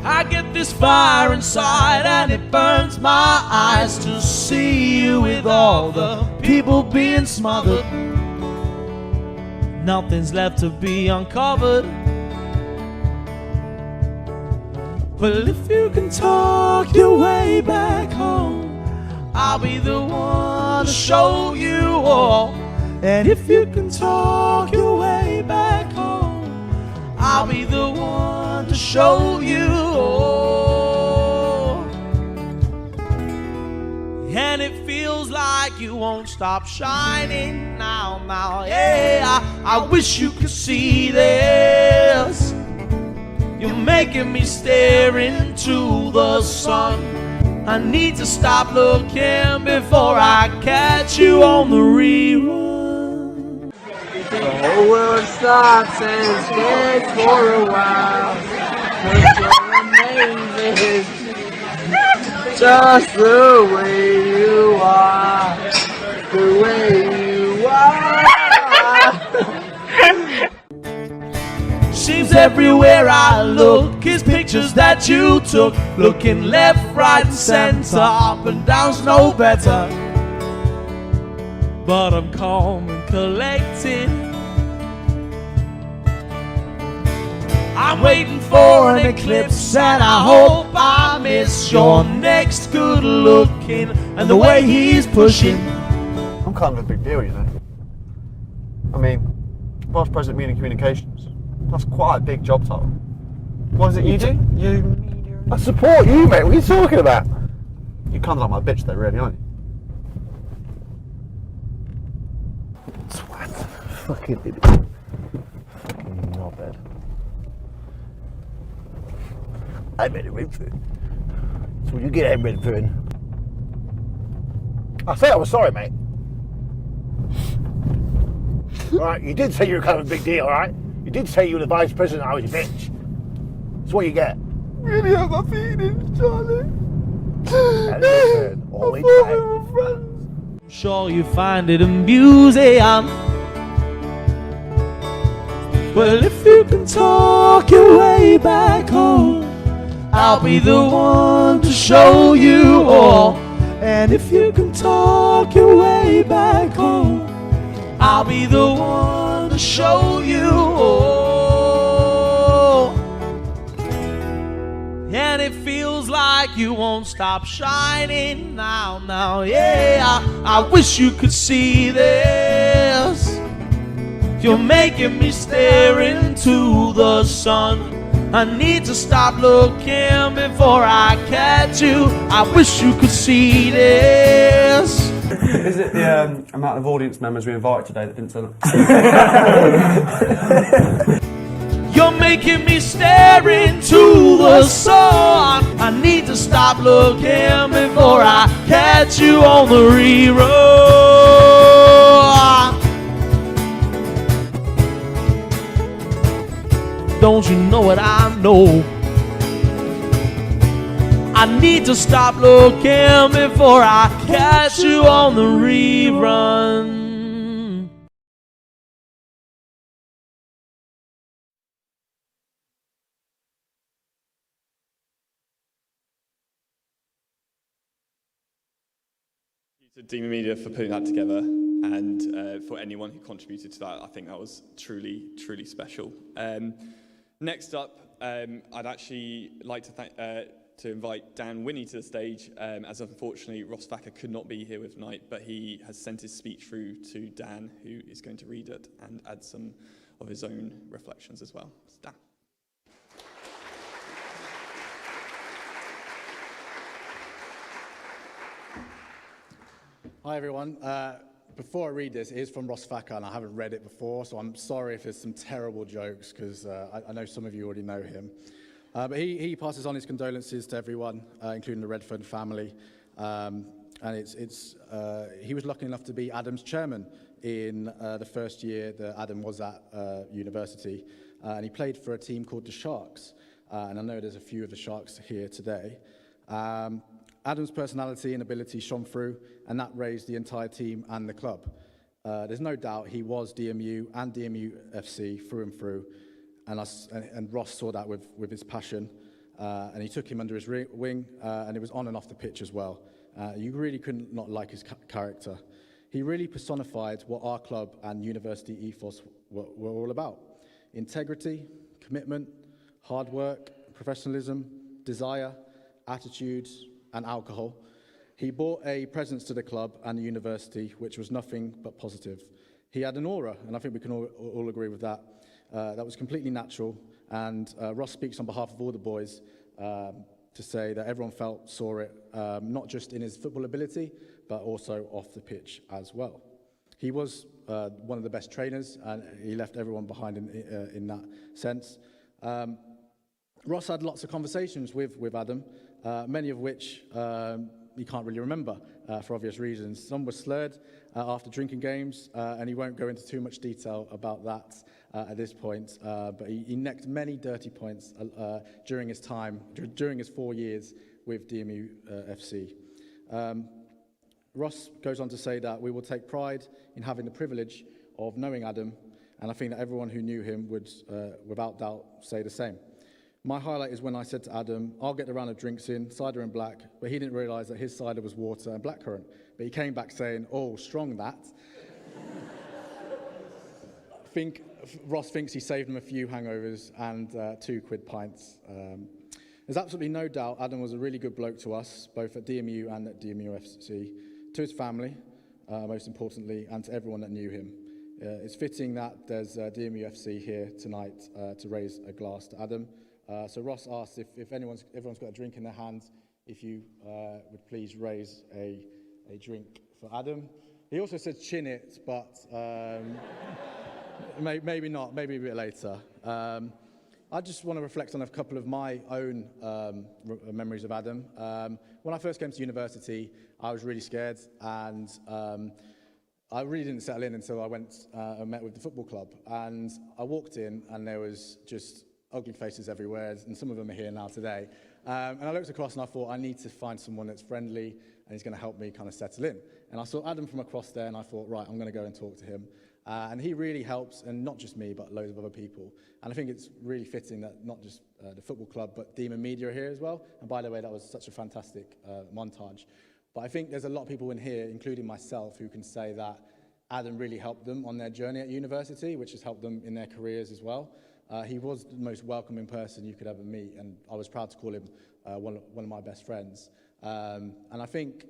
I get this fire inside and it burns my eyes to see you with all the people being smothered. Nothing's left to be uncovered. Well, if you can talk your way back home, I'll be the one to show you all. And if you can talk your way back home, I'll be the one to show you all. And it feels like you won't stop shining now, yeah. I wish you could see this. You're making me stare into the sun. I need to stop looking before I catch you on the rerun. The whole world stops and stares for a while. 'Cause you're amazing. just the way you are, the way you are. Seems everywhere I look is pictures that you took, looking left, right, and center, up and down's no better. But I'm calm and collected. I'm waiting for an eclipse, and I hope I miss your next good looking and the way he's pushing. I'm kind of a big deal, you know. I mean, Vice President Media and Communications. That's quite a big job title. What is it you do? I support you, mate. What are you talking about? You're kind of like my bitch though, really, aren't you? Twat. Fucking idiot. Fucking knobhead. I'm Adam Redfern. So you get Adam Redfern. I said I was sorry, mate. Alright, you did say you were kind of a big deal, alright? You did say you were the vice president and I was your bitch. That's what you get. Really hurt my feelings, Charlie. Adam Redfern, always right. I'm sure you find it amusing. Well, if you can talk your way back home, I'll be the one to show you all. And if you can talk your way back home, I'll be the one to show you all. And it feels like you won't stop shining now, yeah. I wish you could see this. You're making me stare into the sun. I need to stop looking before I catch you. I wish you could see this. Is it the amount of audience members we invited today that didn't turn up? You're making me stare into the sun. I need to stop looking before I catch you on the rerun. Don't you know what I know? I need to stop looking before I catch you on the rerun. To Demon Media for putting that together, and for anyone who contributed to that. I think that was truly, truly special. Next up, I'd actually like to invite Dan Winnie to the stage, as unfortunately Ross Thacker could not be here with tonight, but he has sent his speech through to Dan, who is going to read it and add some of his own reflections as well. It's Dan. Hi everyone. Before I read this, it is from Ross Thacker and I haven't read it before, so I'm sorry if there's some terrible jokes because I know some of you already know him. But he passes on his condolences to everyone, including the Redfern family. And he was lucky enough to be Adam's chairman in the first year that Adam was at university. And he played for a team called the Sharks. And I know there's a few of the Sharks here today. Adam's personality and ability shone through, and that raised the entire team and the club. There's no doubt he was DMU and DMU FC through and through, and Ross saw that with his passion, and he took him under his wing, and it was on and off the pitch as well. You really couldn't not like his character. He really personified what our club and university ethos were all about. Integrity, commitment, hard work, professionalism, desire, attitude, and alcohol. He brought a presence to the club and the university which was nothing but positive. He had an aura, and I think we can all agree with that. That was completely natural, and Ross speaks on behalf of all the boys to say that everyone saw it, not just in his football ability, but also off the pitch as well. He was one of the best trainers, and he left everyone behind in that sense. Ross had lots of conversations with Adam, many of which he can't really remember for obvious reasons. Some were slurred after drinking games, and he won't go into too much detail about that at this point, but he necked many dirty points during his 4 years with DMU FC. Ross goes on to say that we will take pride in having the privilege of knowing Adam, and I think that everyone who knew him would, without doubt, say the same. My highlight is when I said to Adam, I'll get the round of drinks in, cider and black, but he didn't realise that his cider was water and blackcurrant. But he came back saying, oh, strong that. Ross thinks he saved him a few hangovers and £2 pints. There's absolutely no doubt Adam was a really good bloke to us, both at DMU and at DMU FC, to his family, most importantly, and to everyone that knew him. It's fitting that there's DMU FC here tonight to raise a glass to Adam. So Ross asked if everyone's got a drink in their hands, if you would please raise a drink for Adam. He also said chin it, but maybe not, maybe a bit later. I just want to reflect on a couple of my own memories of Adam. When I first came to university, I was really scared, and I really didn't settle in until I went and met with the football club. And I walked in, and there was just ugly faces everywhere, and some of them are here now today. And I looked across, and I thought, I need to find someone that's friendly, and he's going to help me kind of settle in. And I saw Adam from across there, and I thought, right, I'm going to go and talk to him. And he really helps, and not just me, but loads of other people. And I think it's really fitting that not just the football club, but Demon Media are here as well. And by the way, that was such a fantastic montage. But I think there's a lot of people in here, including myself, who can say that Adam really helped them on their journey at university, which has helped them in their careers as well. He was the most welcoming person you could ever meet, and I was proud to call him one of my best friends. And I think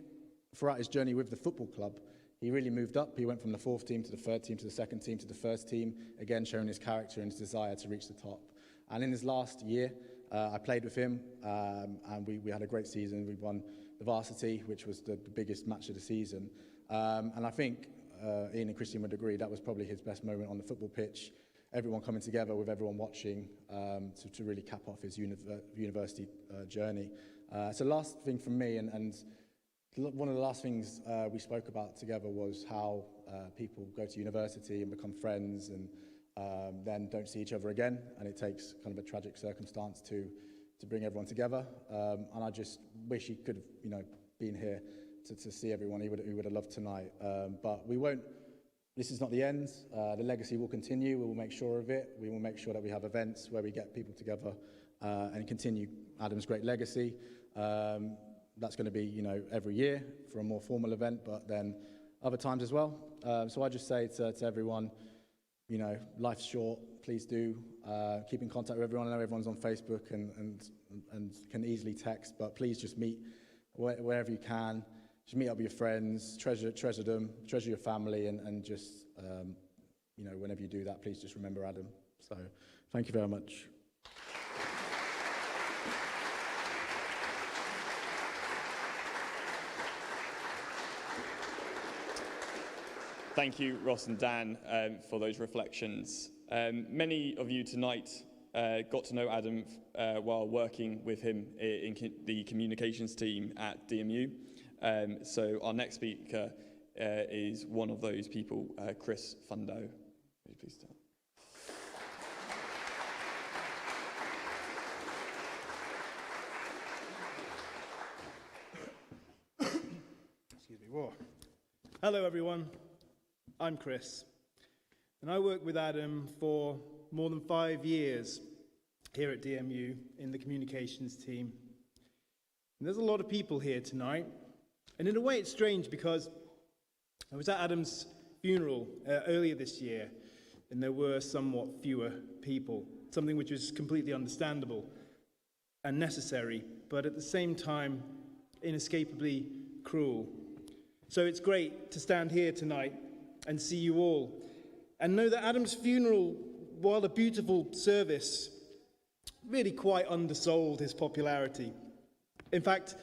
throughout his journey with the football club, he really moved up. He went from the 4th team to the 3rd team to the 2nd team to the 1st team, again showing his character and his desire to reach the top. And in his last year, I played with him, and we had a great season. We won the varsity, which was the biggest match of the season. And I think Ian and Christian would agree that was probably his best moment on the football pitch. Everyone coming together with everyone watching to really cap off his university journey. So last thing from me, and one of the last things we spoke about together was how people go to university and become friends and then don't see each other again, and it takes kind of a tragic circumstance to bring everyone together. And I just wish he could have, been here to see everyone. He would have loved tonight. But we won't. This is not the end. The legacy will continue. We will make sure of it. We will make sure that we have events where we get people together and continue Adam's great legacy. That's going to be, every year for a more formal event, but then other times as well. So I just say to everyone, life's short. Please do keep in contact with everyone. I know everyone's on Facebook and can easily text, but please just meet wherever you can. Just meet up with your friends, treasure them, treasure your family, and just, whenever you do that, please just remember Adam. So thank you very much. Thank you, Ross and Dan, for those reflections. Many of you tonight got to know Adam while working with him in the communications team at DMU. So our next speaker is one of those people, Chris Fundo. Please stand. Excuse me. Whoa. Hello, everyone. I'm Chris, and I worked with Adam for more than 5 years here at DMU in the communications team. And there's a lot of people here tonight, and in a way it's strange because I was at Adam's funeral earlier this year, and there were somewhat fewer people, something which was completely understandable and necessary, but at the same time inescapably cruel. So it's great to stand here tonight and see you all, and know that Adam's funeral, while a beautiful service, really quite undersold his popularity. In fact,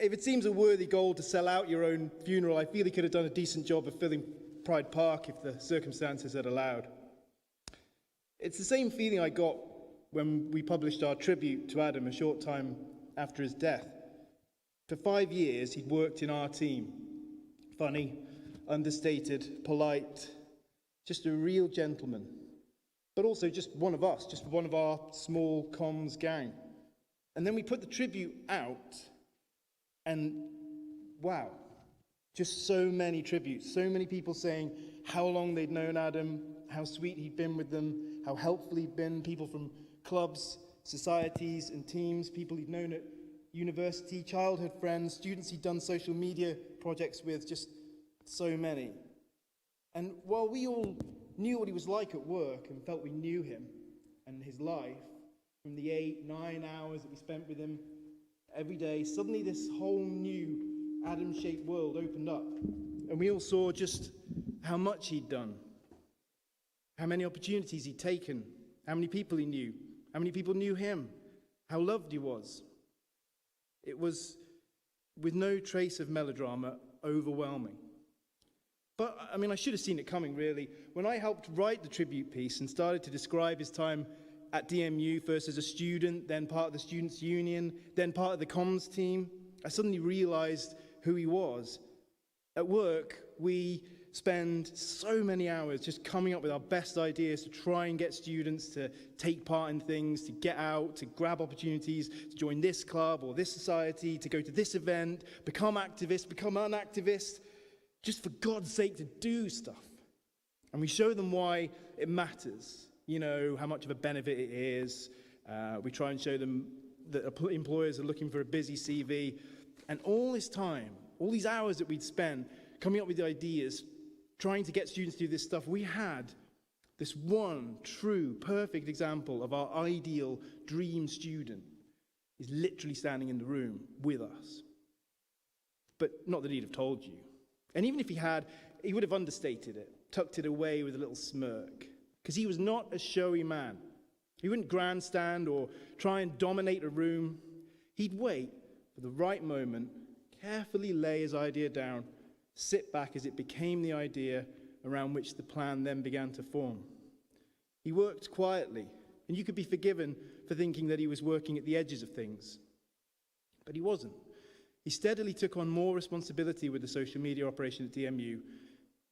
if it seems a worthy goal to sell out your own funeral, I feel he could have done a decent job of filling Pride Park if the circumstances had allowed. It's the same feeling I got when we published our tribute to Adam a short time after his death. For 5 years, he'd worked in our team. Funny, understated, polite, just a real gentleman, but also just one of us, just one of our small comms gang. And then we put the tribute out, And wow, just so many tributes, so many people saying how long they'd known Adam, how sweet he'd been with them, how helpful he'd been, people from clubs, societies and teams, people he'd known at university, childhood friends, students he'd done social media projects with, just so many. And while we all knew what he was like at work and felt we knew him and his life, from the 8-9 hours that we spent with him every day, suddenly this whole new Adam-shaped world opened up. And we all saw just how much he'd done, how many opportunities he'd taken, how many people he knew, how many people knew him, how loved he was. It was, with no trace of melodrama, overwhelming. But, I mean, I should have seen it coming, really. When I helped write the tribute piece and started to describe his time at DMU, first as a student, then part of the Students' Union, then part of the comms team, I suddenly realized who he was. At work, we spend so many hours just coming up with our best ideas to try and get students to take part in things, to get out, to grab opportunities, to join this club or this society, to go to this event, become activists, become an activist, just for God's sake to do stuff. And we show them why it matters, you know, how much of a benefit it is. We try and show them that employers are looking for a busy CV. And all this time, all these hours that we'd spend coming up with the ideas, trying to get students to do this stuff, we had this one true, perfect example of our ideal dream student. He's literally standing in the room with us. But not that he'd have told you. And even if he had, he would have understated it, tucked it away with a little smirk. Because he was not a showy man. He wouldn't grandstand or try and dominate a room. He'd wait for the right moment, carefully lay his idea down, sit back as it became the idea around which the plan then began to form. He worked quietly, and you could be forgiven for thinking that he was working at the edges of things. But he wasn't. He steadily took on more responsibility with the social media operation at DMU,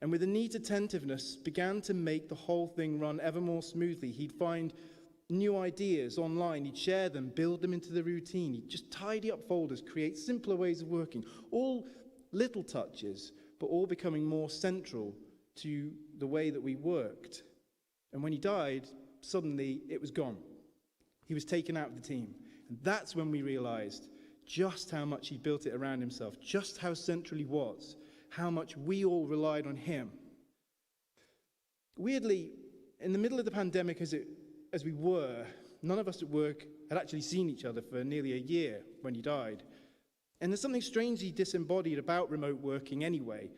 and with a neat attentiveness began to make the whole thing run ever more smoothly. He'd find new ideas online, he'd share them, build them into the routine, he'd just tidy up folders, create simpler ways of working, all little touches, but all becoming more central to the way that we worked. And when he died, suddenly it was gone. He was taken out of the team. And that's when we realized just how much he built it around himself, just how central he was, how much we all relied on him. Weirdly, in the middle of the pandemic as we were, none of us at work had actually seen each other for nearly a year when he died. And there's something strangely disembodied about remote working anyway.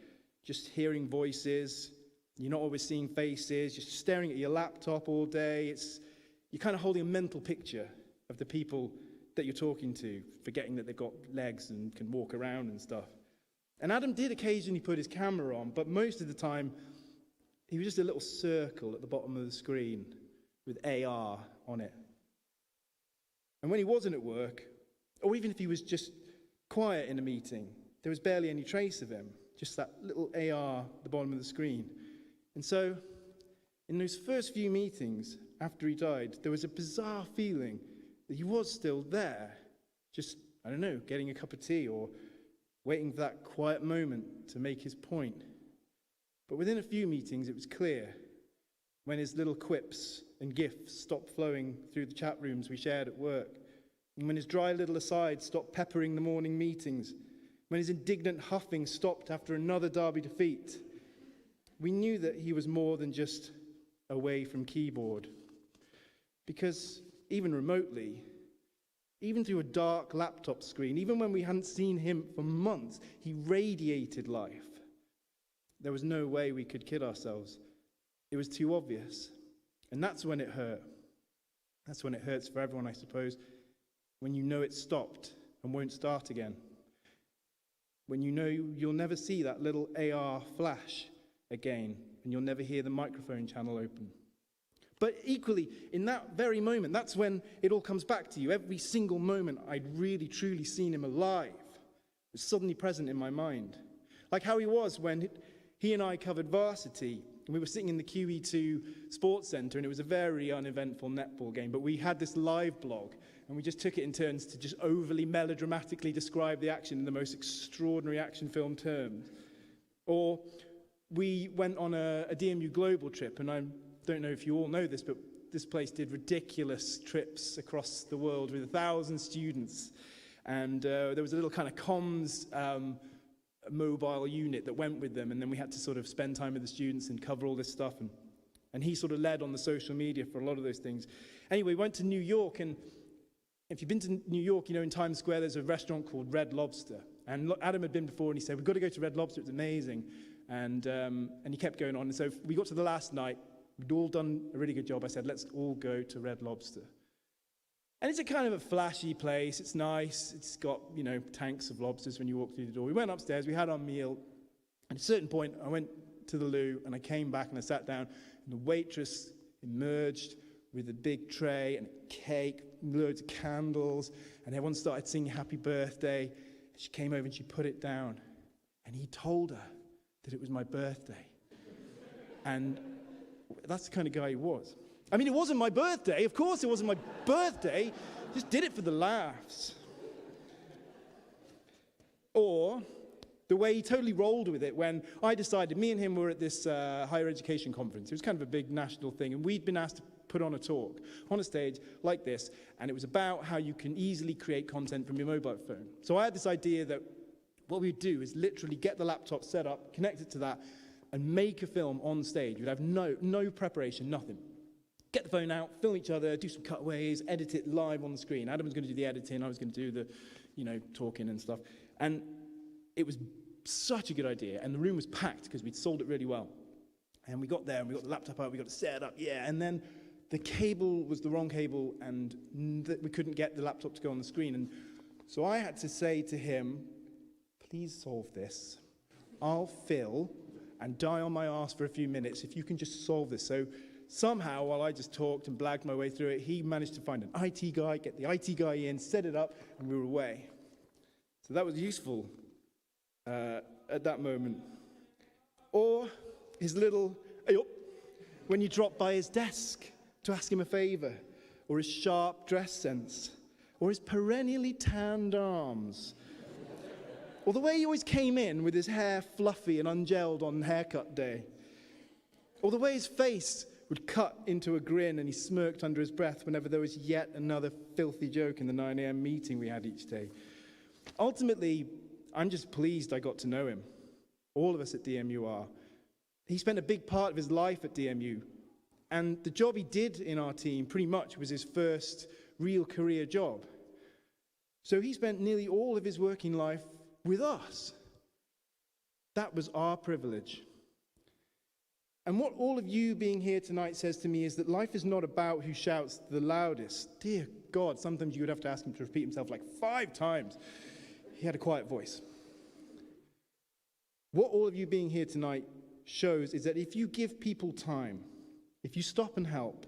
Just hearing voices, you're not always seeing faces, just staring at your laptop all day. You're kind of holding a mental picture of the people that you're talking to, forgetting that they've got legs and can walk around and stuff. And Adam did occasionally put his camera on, but most of the time, he was just a little circle at the bottom of the screen with AR on it. And when he wasn't at work, or even if he was just quiet in a meeting, there was barely any trace of him, just that little AR at the bottom of the screen. And so, in those first few meetings after he died, there was a bizarre feeling that he was still there, just, I don't know, getting a cup of tea or waiting for that quiet moment to make his point. But within a few meetings, it was clear when his little quips and gifs stopped flowing through the chat rooms we shared at work, and when his dry little asides stopped peppering the morning meetings, when his indignant huffing stopped after another derby defeat, we knew that he was more than just away from keyboard. Because even remotely, even through a dark laptop screen, even when we hadn't seen him for months, he radiated life. There was no way we could kid ourselves. It was too obvious. And that's when it hurt. That's when it hurts for everyone, I suppose. When you know it stopped and won't start again. When you know you'll never see that little AR flash again, and you'll never hear the microphone channel open. But equally, in that very moment, that's when it all comes back to you. Every single moment I'd really, truly seen him alive was suddenly present in my mind. Like how he was when he and I covered varsity, and we were sitting in the QE2 Sports Centre, and it was a very uneventful netball game, but we had this live blog, and we just took it in turns to just overly melodramatically describe the action in the most extraordinary action film terms. Or we went on a DMU global trip, and I don't know if you all know this, but this place did ridiculous trips across the world with 1,000 students. And there was a little kind of comms mobile unit that went with them, and then we had to sort of spend time with the students and cover all this stuff. And he sort of led on the social media for a lot of those things. Anyway, we went to New York, and if you've been to New York, you know in Times Square there's a restaurant called Red Lobster. And Adam had been before, and he said, we've got to go to Red Lobster, it's amazing. And he kept going on. And so we got to the last night, we'd all done a really good job. I said, let's all go to Red Lobster. And it's a kind of a flashy place, it's nice, it's got, you know, tanks of lobsters when you walk through the door. We went upstairs, we had our meal, and at a certain point I went to the loo, and I came back and I sat down, and the waitress emerged with a big tray and a cake, loads of candles, and everyone started singing happy birthday. She came over and she put it down, and he told her that it was my birthday. And that's the kind of guy he was. I mean, it wasn't my birthday. Of course it wasn't my birthday. Just did it for the laughs. Or the way he totally rolled with it when I decided, me and him were at this higher education conference. It was kind of a big national thing, and we'd been asked to put on a talk on a stage like this, and it was about how you can easily create content from your mobile phone. So I had this idea that what we'd do is literally get the laptop set up, connect it to that, and make a film on stage. We'd have no preparation, nothing. Get the phone out, film each other, do some cutaways, edit it live on the screen. Adam was going to do the editing, I was going to do the, you know, talking and stuff. And it was such a good idea, and the room was packed because we'd sold it really well. And we got there, and we got the laptop out, we got it set up, yeah, and then the cable was the wrong cable, and we couldn't get the laptop to go on the screen. And so I had to say to him, please solve this. I'll fill and die on my arse for a few minutes if you can just solve this. So somehow, while I just talked and blagged my way through it, he managed to find an IT guy, get the IT guy in, set it up, and we were away. So that was useful at that moment. Or his little, when you drop by his desk to ask him a favor, or his sharp dress sense, or his perennially tanned arms, or the way he always came in with his hair fluffy and ungelled on haircut day, or the way his face would cut into a grin and he smirked under his breath whenever there was yet another filthy joke in the 9 a.m. meeting we had each day. Ultimately, I'm just pleased I got to know him. All of us at DMU are. He spent a big part of his life at DMU, and the job he did in our team pretty much was his first real career job. So he spent nearly all of his working life with us. That was our privilege. And what all of you being here tonight says to me is that life is not about who shouts the loudest. Dear God, sometimes you would have to ask him to repeat himself like 5 times. He had a quiet voice. What all of you being here tonight shows is that if you give people time, if you stop and help,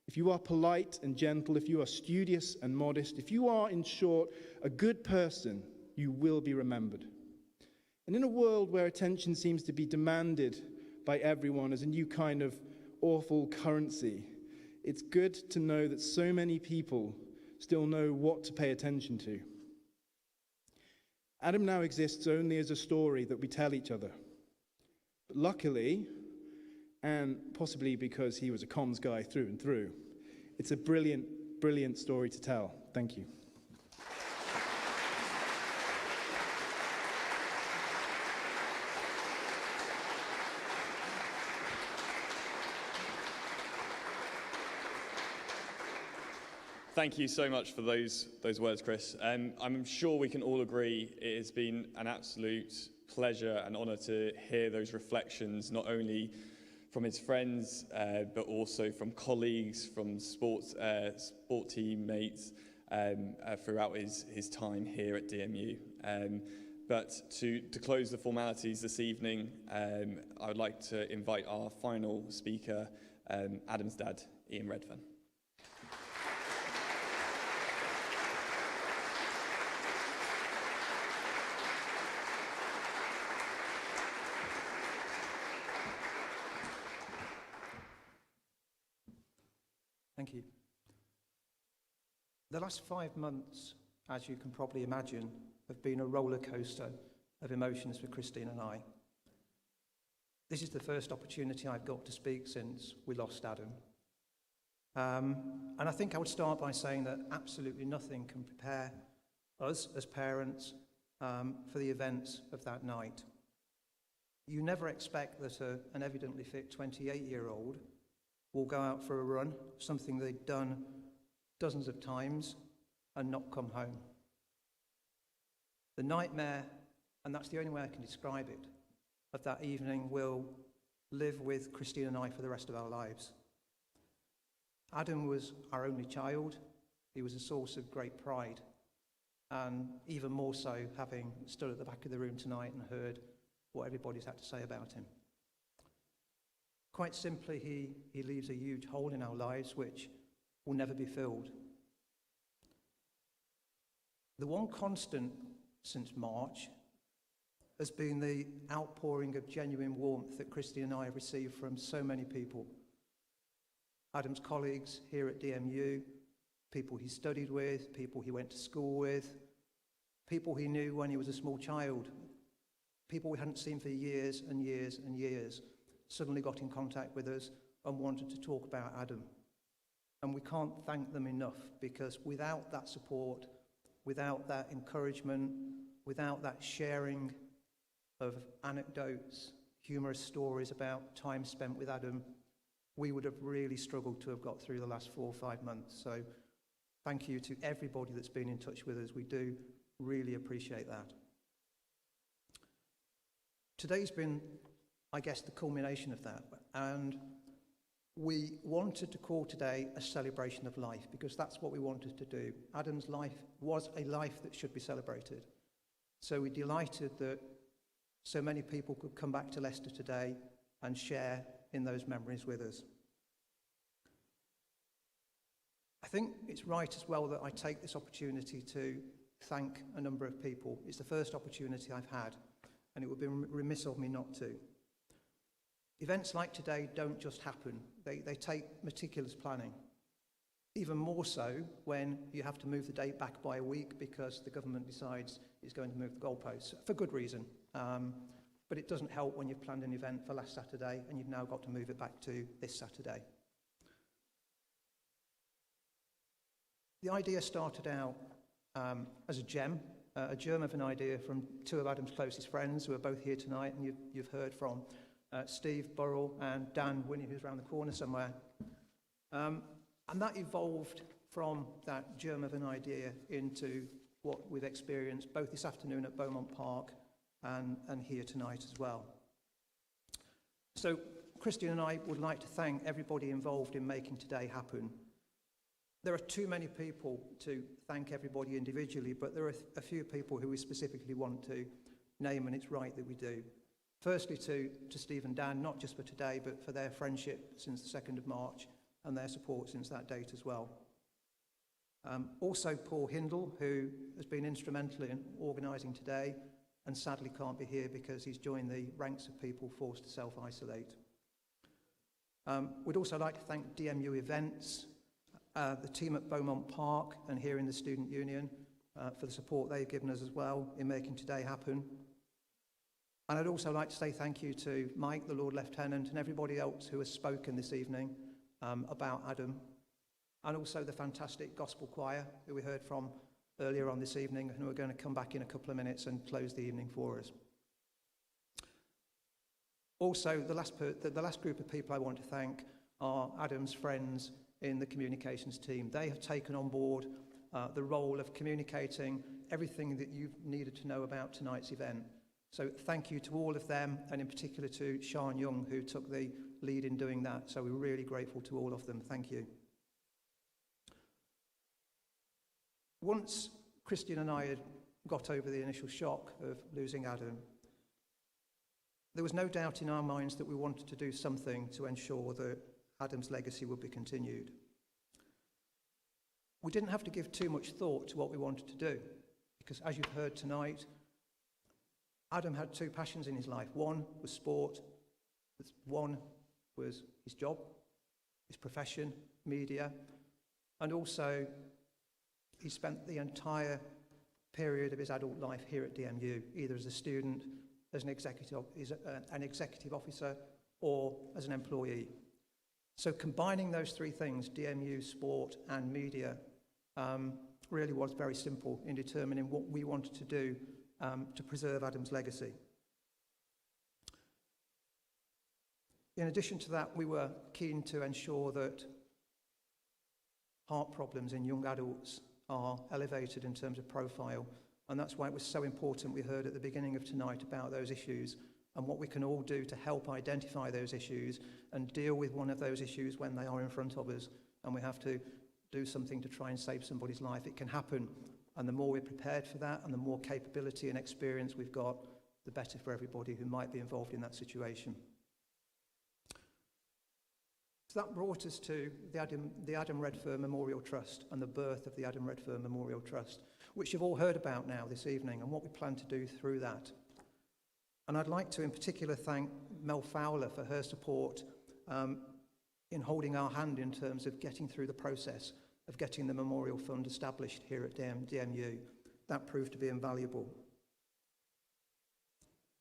if you are polite and gentle, if you are studious and modest, if you are, in short, a good person, you will be remembered. And in a world where attention seems to be demanded by everyone as a new kind of awful currency, it's good to know that so many people still know what to pay attention to. Adam now exists only as a story that we tell each other. But luckily, and possibly because he was a comms guy through and through, it's a brilliant, brilliant story to tell. Thank you. Thank you so much for those words, Chris. I'm sure we can all agree it has been an absolute pleasure and honour to hear those reflections, not only from his friends, but also from colleagues, from sport teammates throughout his time here at DMU. But to close the formalities this evening, I would like to invite our final speaker, Adam's dad, Adam Redfern. Thank you. The last 5 months, as you can probably imagine, have been a roller coaster of emotions for Christine and I. This is the first opportunity I've got to speak since we lost Adam. And I think I would start by saying that absolutely nothing can prepare us as parents for the events of that night. You never expect that an evidently fit 28-year-old will go out for a run, something they'd done dozens of times, and not come home. The nightmare, and that's the only way I can describe it, of that evening will live with Christine and I for the rest of our lives. Adam was our only child. He was a source of great pride, and even more so having stood at the back of the room tonight and heard what everybody's had to say about him. Quite simply, he leaves a huge hole in our lives which will never be filled. The one constant since March has been the outpouring of genuine warmth that Christy and I have received from so many people. Adam's colleagues here at DMU, people he studied with, people he went to school with, people he knew when he was a small child, people we hadn't seen for years and years and years, suddenly got in contact with us and wanted to talk about Adam. And we can't thank them enough, because without that support, without that encouragement, without that sharing of anecdotes, humorous stories about time spent with Adam, we would have really struggled to have got through the last 4 or 5 months. So thank you to everybody that's been in touch with us. We do really appreciate that. Today's been, I guess, the culmination of that. And we wanted to call today a celebration of life, because that's what we wanted to do. Adam's life was a life that should be celebrated. So we're delighted that so many people could come back to Leicester today and share in those memories with us. I think it's right as well that I take this opportunity to thank a number of people. It's the first opportunity I've had, and it would be remiss of me not to. Events like today don't just happen. They take meticulous planning. Even more so when you have to move the date back by a week because the government decides it's going to move the goalposts, for good reason. But it doesn't help when you've planned an event for last Saturday and you've now got to move it back to this Saturday. The idea started out as a germ of an idea from 2 of Adam's closest friends who are both here tonight, and you've heard from Steve Burrell and Dan Winnie, who's around the corner somewhere. And that evolved from that germ of an idea into what we've experienced both this afternoon at Beaumont Park and here tonight as well. So Christian and I would like to thank everybody involved in making today happen. There are too many people to thank everybody individually, but there are a few people who we specifically want to name, and it's right that we do. Firstly, to Steve and Dan, not just for today, but for their friendship since the 2nd of March and their support since that date as well. Also, Paul Hindle, who has been instrumental in organising today and sadly can't be here because he's joined the ranks of people forced to self-isolate. We'd also like to thank DMU Events, the team at Beaumont Park and here in the Student Union for the support they've given us as well in making today happen. And I'd also like to say thank you to Mike, the Lord Lieutenant, and everybody else who has spoken this evening about Adam, and also the fantastic gospel choir who we heard from earlier on this evening and who are going to come back in a couple of minutes and close the evening for us. Also, the last group of people I want to thank are Adam's friends in the communications team. They have taken on board the role of communicating everything that you've needed to know about tonight's event. So thank you to all of them, and in particular to Sean Young, who took the lead in doing that. So we're really grateful to all of them. Thank you. Once Christian and I had got over the initial shock of losing Adam, there was no doubt in our minds that we wanted to do something to ensure that Adam's legacy would be continued. We didn't have to give too much thought to what we wanted to do, because as you've heard tonight, Adam had 2 passions in his life. One was sport, one was his job, his profession, media, and also he spent the entire period of his adult life here at DMU, either as a student, as an executive officer, or as an employee. So combining those three things, DMU, sport and media, really was very simple in determining what we wanted to do to preserve Adam's legacy. In addition to that, we were keen to ensure that heart problems in young adults are elevated in terms of profile, and that's why it was so important we heard at the beginning of tonight about those issues and what we can all do to help identify those issues and deal with one of those issues when they are in front of us, and we have to do something to try and save somebody's life. It can happen, and the more we're prepared for that and the more capability and experience we've got, the better for everybody who might be involved in that situation. So that brought us to the Adam Redfern Memorial Trust and the birth of the Adam Redfern Memorial Trust, which you've all heard about now this evening and what we plan to do through that. And I'd like to in particular thank Mel Fowler for her support in holding our hand in terms of getting through the process of getting the Memorial Fund established here at DMU. That proved to be invaluable.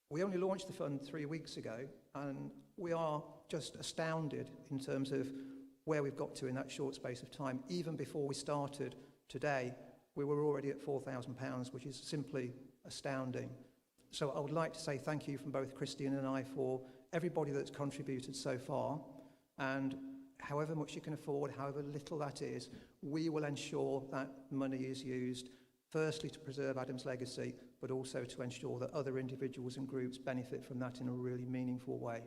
We only launched the fund 3 weeks ago, and we are just astounded in terms of where we've got to in that short space of time. Even before we started today, we were already at £4,000, which is simply astounding. So I would like to say thank you from both Christian and I for everybody that's contributed so far, and however much you can afford, however little that is, we will ensure that money is used firstly to preserve Adam's legacy, but also to ensure that other individuals and groups benefit from that in a really meaningful way.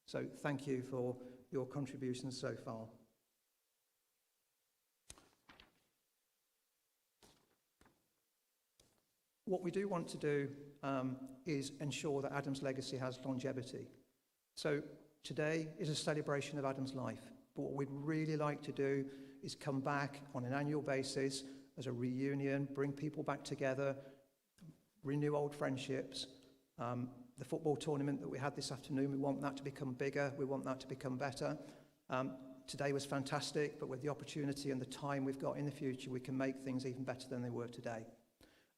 So thank you for your contributions so far. What we do want to do is ensure that Adam's legacy has longevity. So today is a celebration of Adam's life, but what we'd really like to do is come back on an annual basis as a reunion, bring people back together, renew old friendships. The football tournament that we had this afternoon, we want that to become bigger, we want that to become better. Today was fantastic, but with the opportunity and the time we've got in the future, we can make things even better than they were today.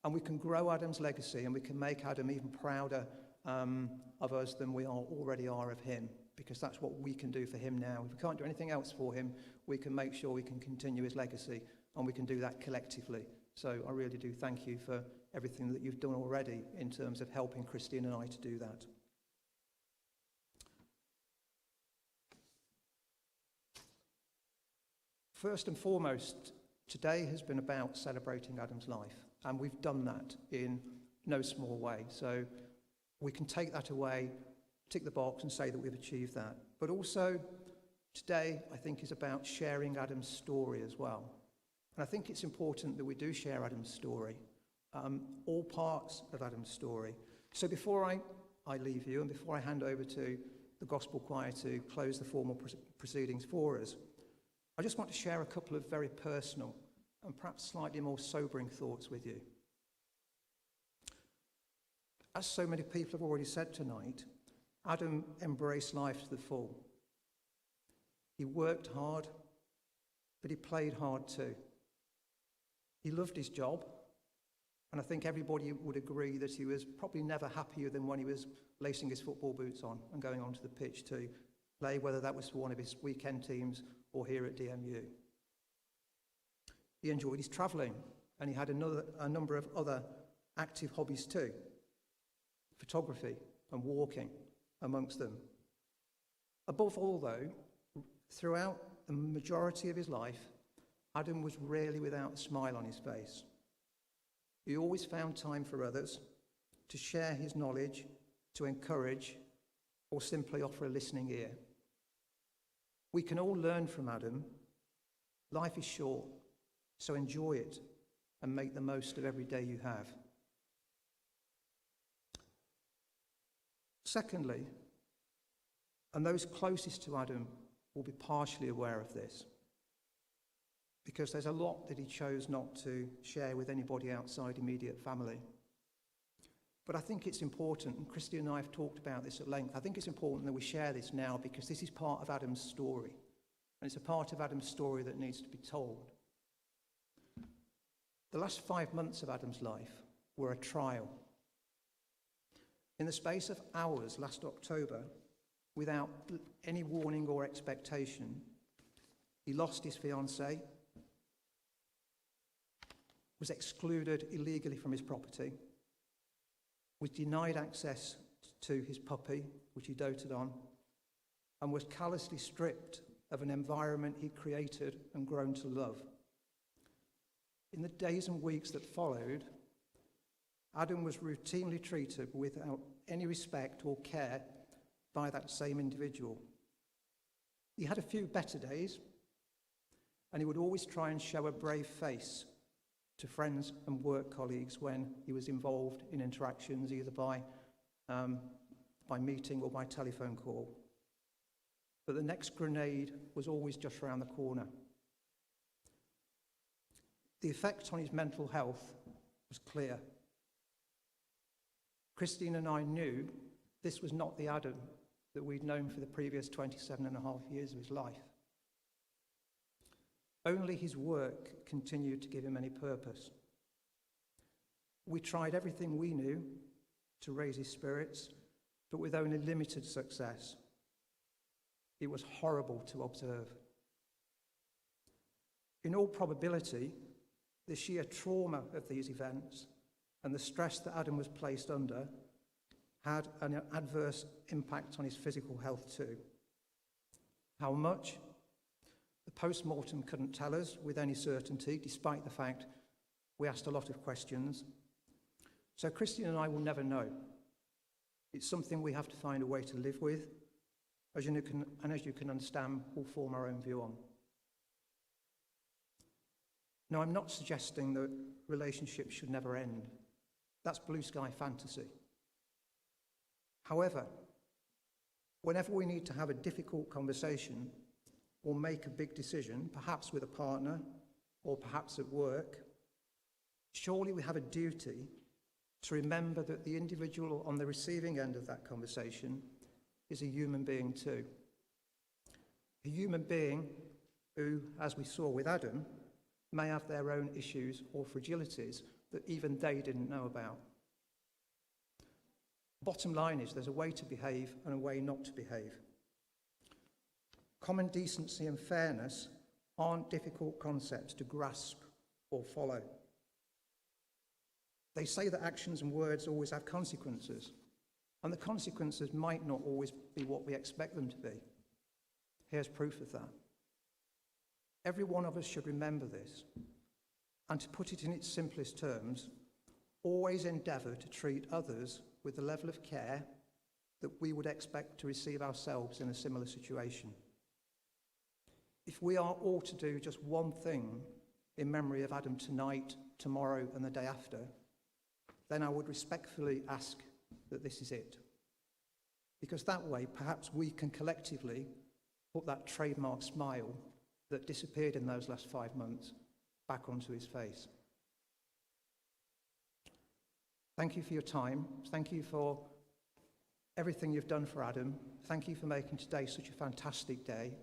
And we can grow Adam's legacy, and we can make Adam even prouder of us than we already are of him, because that's what we can do for him now. If we can't do anything else for him, we can make sure we can continue his legacy, and we can do that collectively. So I really do thank you for everything that you've done already in terms of helping Christine and I to do that. First and foremost, today has been about celebrating Adam's life, and we've done that in no small way. So we can take that away, tick the box and say that we've achieved that. But also, today, I think, is about sharing Adam's story as well. And I think it's important that we do share Adam's story, all parts of Adam's story. So before I leave you and before I hand over to the gospel choir to close the formal proceedings for us, I just want to share a couple of very personal and perhaps slightly more sobering thoughts with you. As so many people have already said tonight, Adam embraced life to the full. He worked hard, but he played hard too. He loved his job, and I think everybody would agree that he was probably never happier than when he was lacing his football boots on and going onto the pitch to play, whether that was for one of his weekend teams or here at DMU. He enjoyed his travelling, and he had a number of other active hobbies too. Photography and walking amongst them. Above all, though, throughout the majority of his life, Adam was rarely without a smile on his face. He always found time for others, to share his knowledge, to encourage, or simply offer a listening ear. We can all learn from Adam. Life is short, so enjoy it and make the most of every day you have. Secondly, and those closest to Adam will be partially aware of this, because there's a lot that he chose not to share with anybody outside immediate family. But I think it's important, and Christy and I have talked about this at length, I think it's important that we share this now because this is part of Adam's story. And it's a part of Adam's story that needs to be told. The last 5 months of Adam's life were a trial. In the space of hours last October, without any warning or expectation, he lost his fiancée, was excluded illegally from his property, was denied access to his puppy, which he doted on, and was callously stripped of an environment he created and grown to love. In the days and weeks that followed, Adam was routinely treated without any respect or care by that same individual. He had a few better days, and he would always try and show a brave face to friends and work colleagues when he was involved in interactions, either by meeting or by telephone call. But the next grenade was always just around the corner. The effect on his mental health was clear. Christine and I knew this was not the Adam that we'd known for the previous 27 and a half years of his life. Only his work continued to give him any purpose. We tried everything we knew to raise his spirits, but with only limited success. It was horrible to observe. In all probability, the sheer trauma of these events and the stress that Adam was placed under had an adverse impact on his physical health too. How much? The post-mortem couldn't tell us with any certainty, despite the fact we asked a lot of questions. So Christian and I will never know. It's something we have to find a way to live with, as you can understand, we'll form our own view on. Now, I'm not suggesting that relationships should never end. That's blue sky fantasy. However, whenever we need to have a difficult conversation or make a big decision, perhaps with a partner or perhaps at work, surely we have a duty to remember that the individual on the receiving end of that conversation is a human being too. A human being who, as we saw with Adam, may have their own issues or fragilities that even they didn't know about. Bottom line is there's a way to behave and a way not to behave. Common decency and fairness aren't difficult concepts to grasp or follow. They say that actions and words always have consequences, and the consequences might not always be what we expect them to be. Here's proof of that. Every one of us should remember this, and to put it in its simplest terms, always endeavour to treat others with the level of care that we would expect to receive ourselves in a similar situation. If we are all to do just one thing in memory of Adam tonight, tomorrow, and the day after, then I would respectfully ask that this is it. Because that way, perhaps we can collectively put that trademark smile that disappeared in those last 5 months back onto his face. Thank you for your time. Thank you for everything you've done for Adam. Thank you for making today such a fantastic day.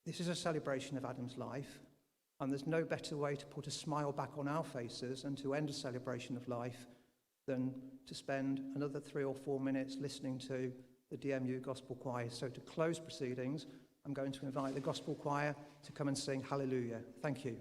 This is a celebration of Adam's life, and there's no better way to put a smile back on our faces and to end a celebration of life than to spend another 3 or 4 minutes listening to the DMU Gospel Choir. So to close proceedings, I'm going to invite the Gospel Choir to come and sing Hallelujah. Thank you.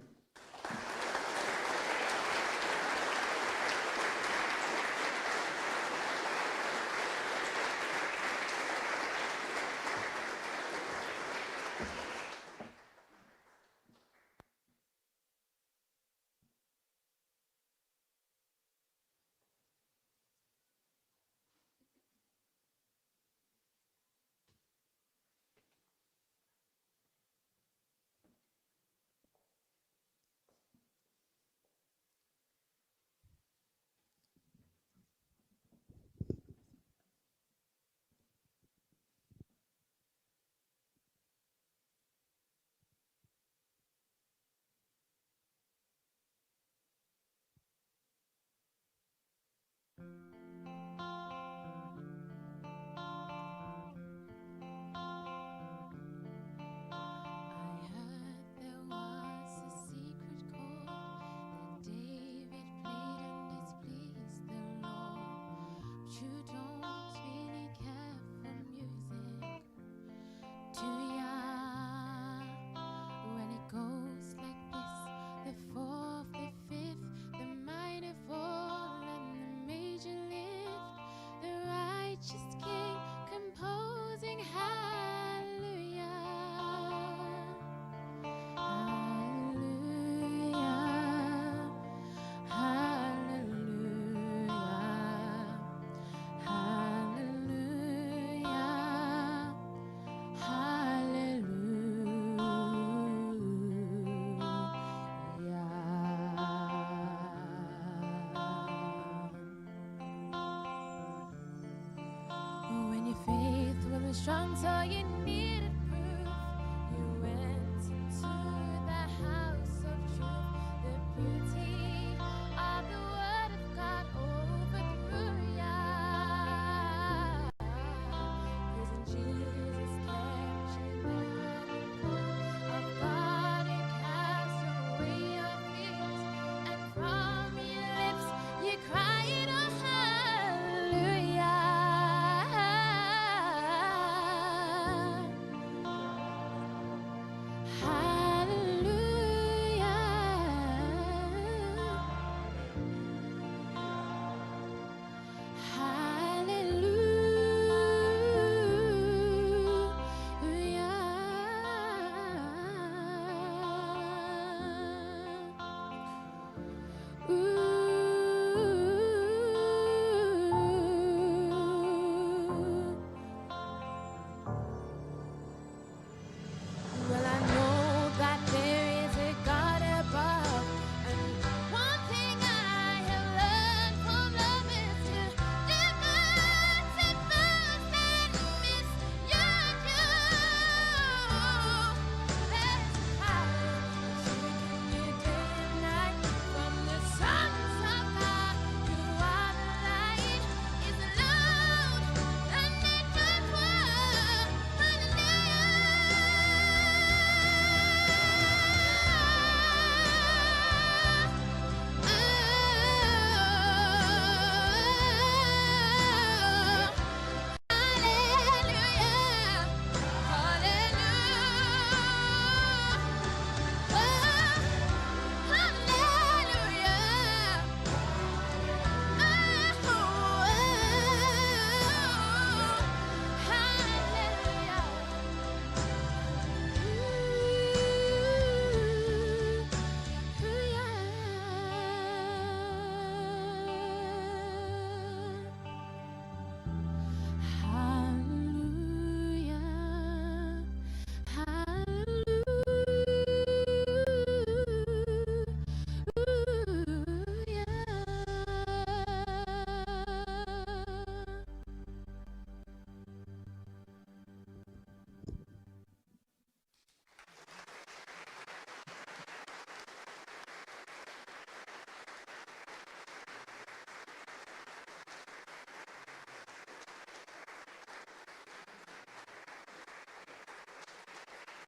Your faith wasn't strong, so you needed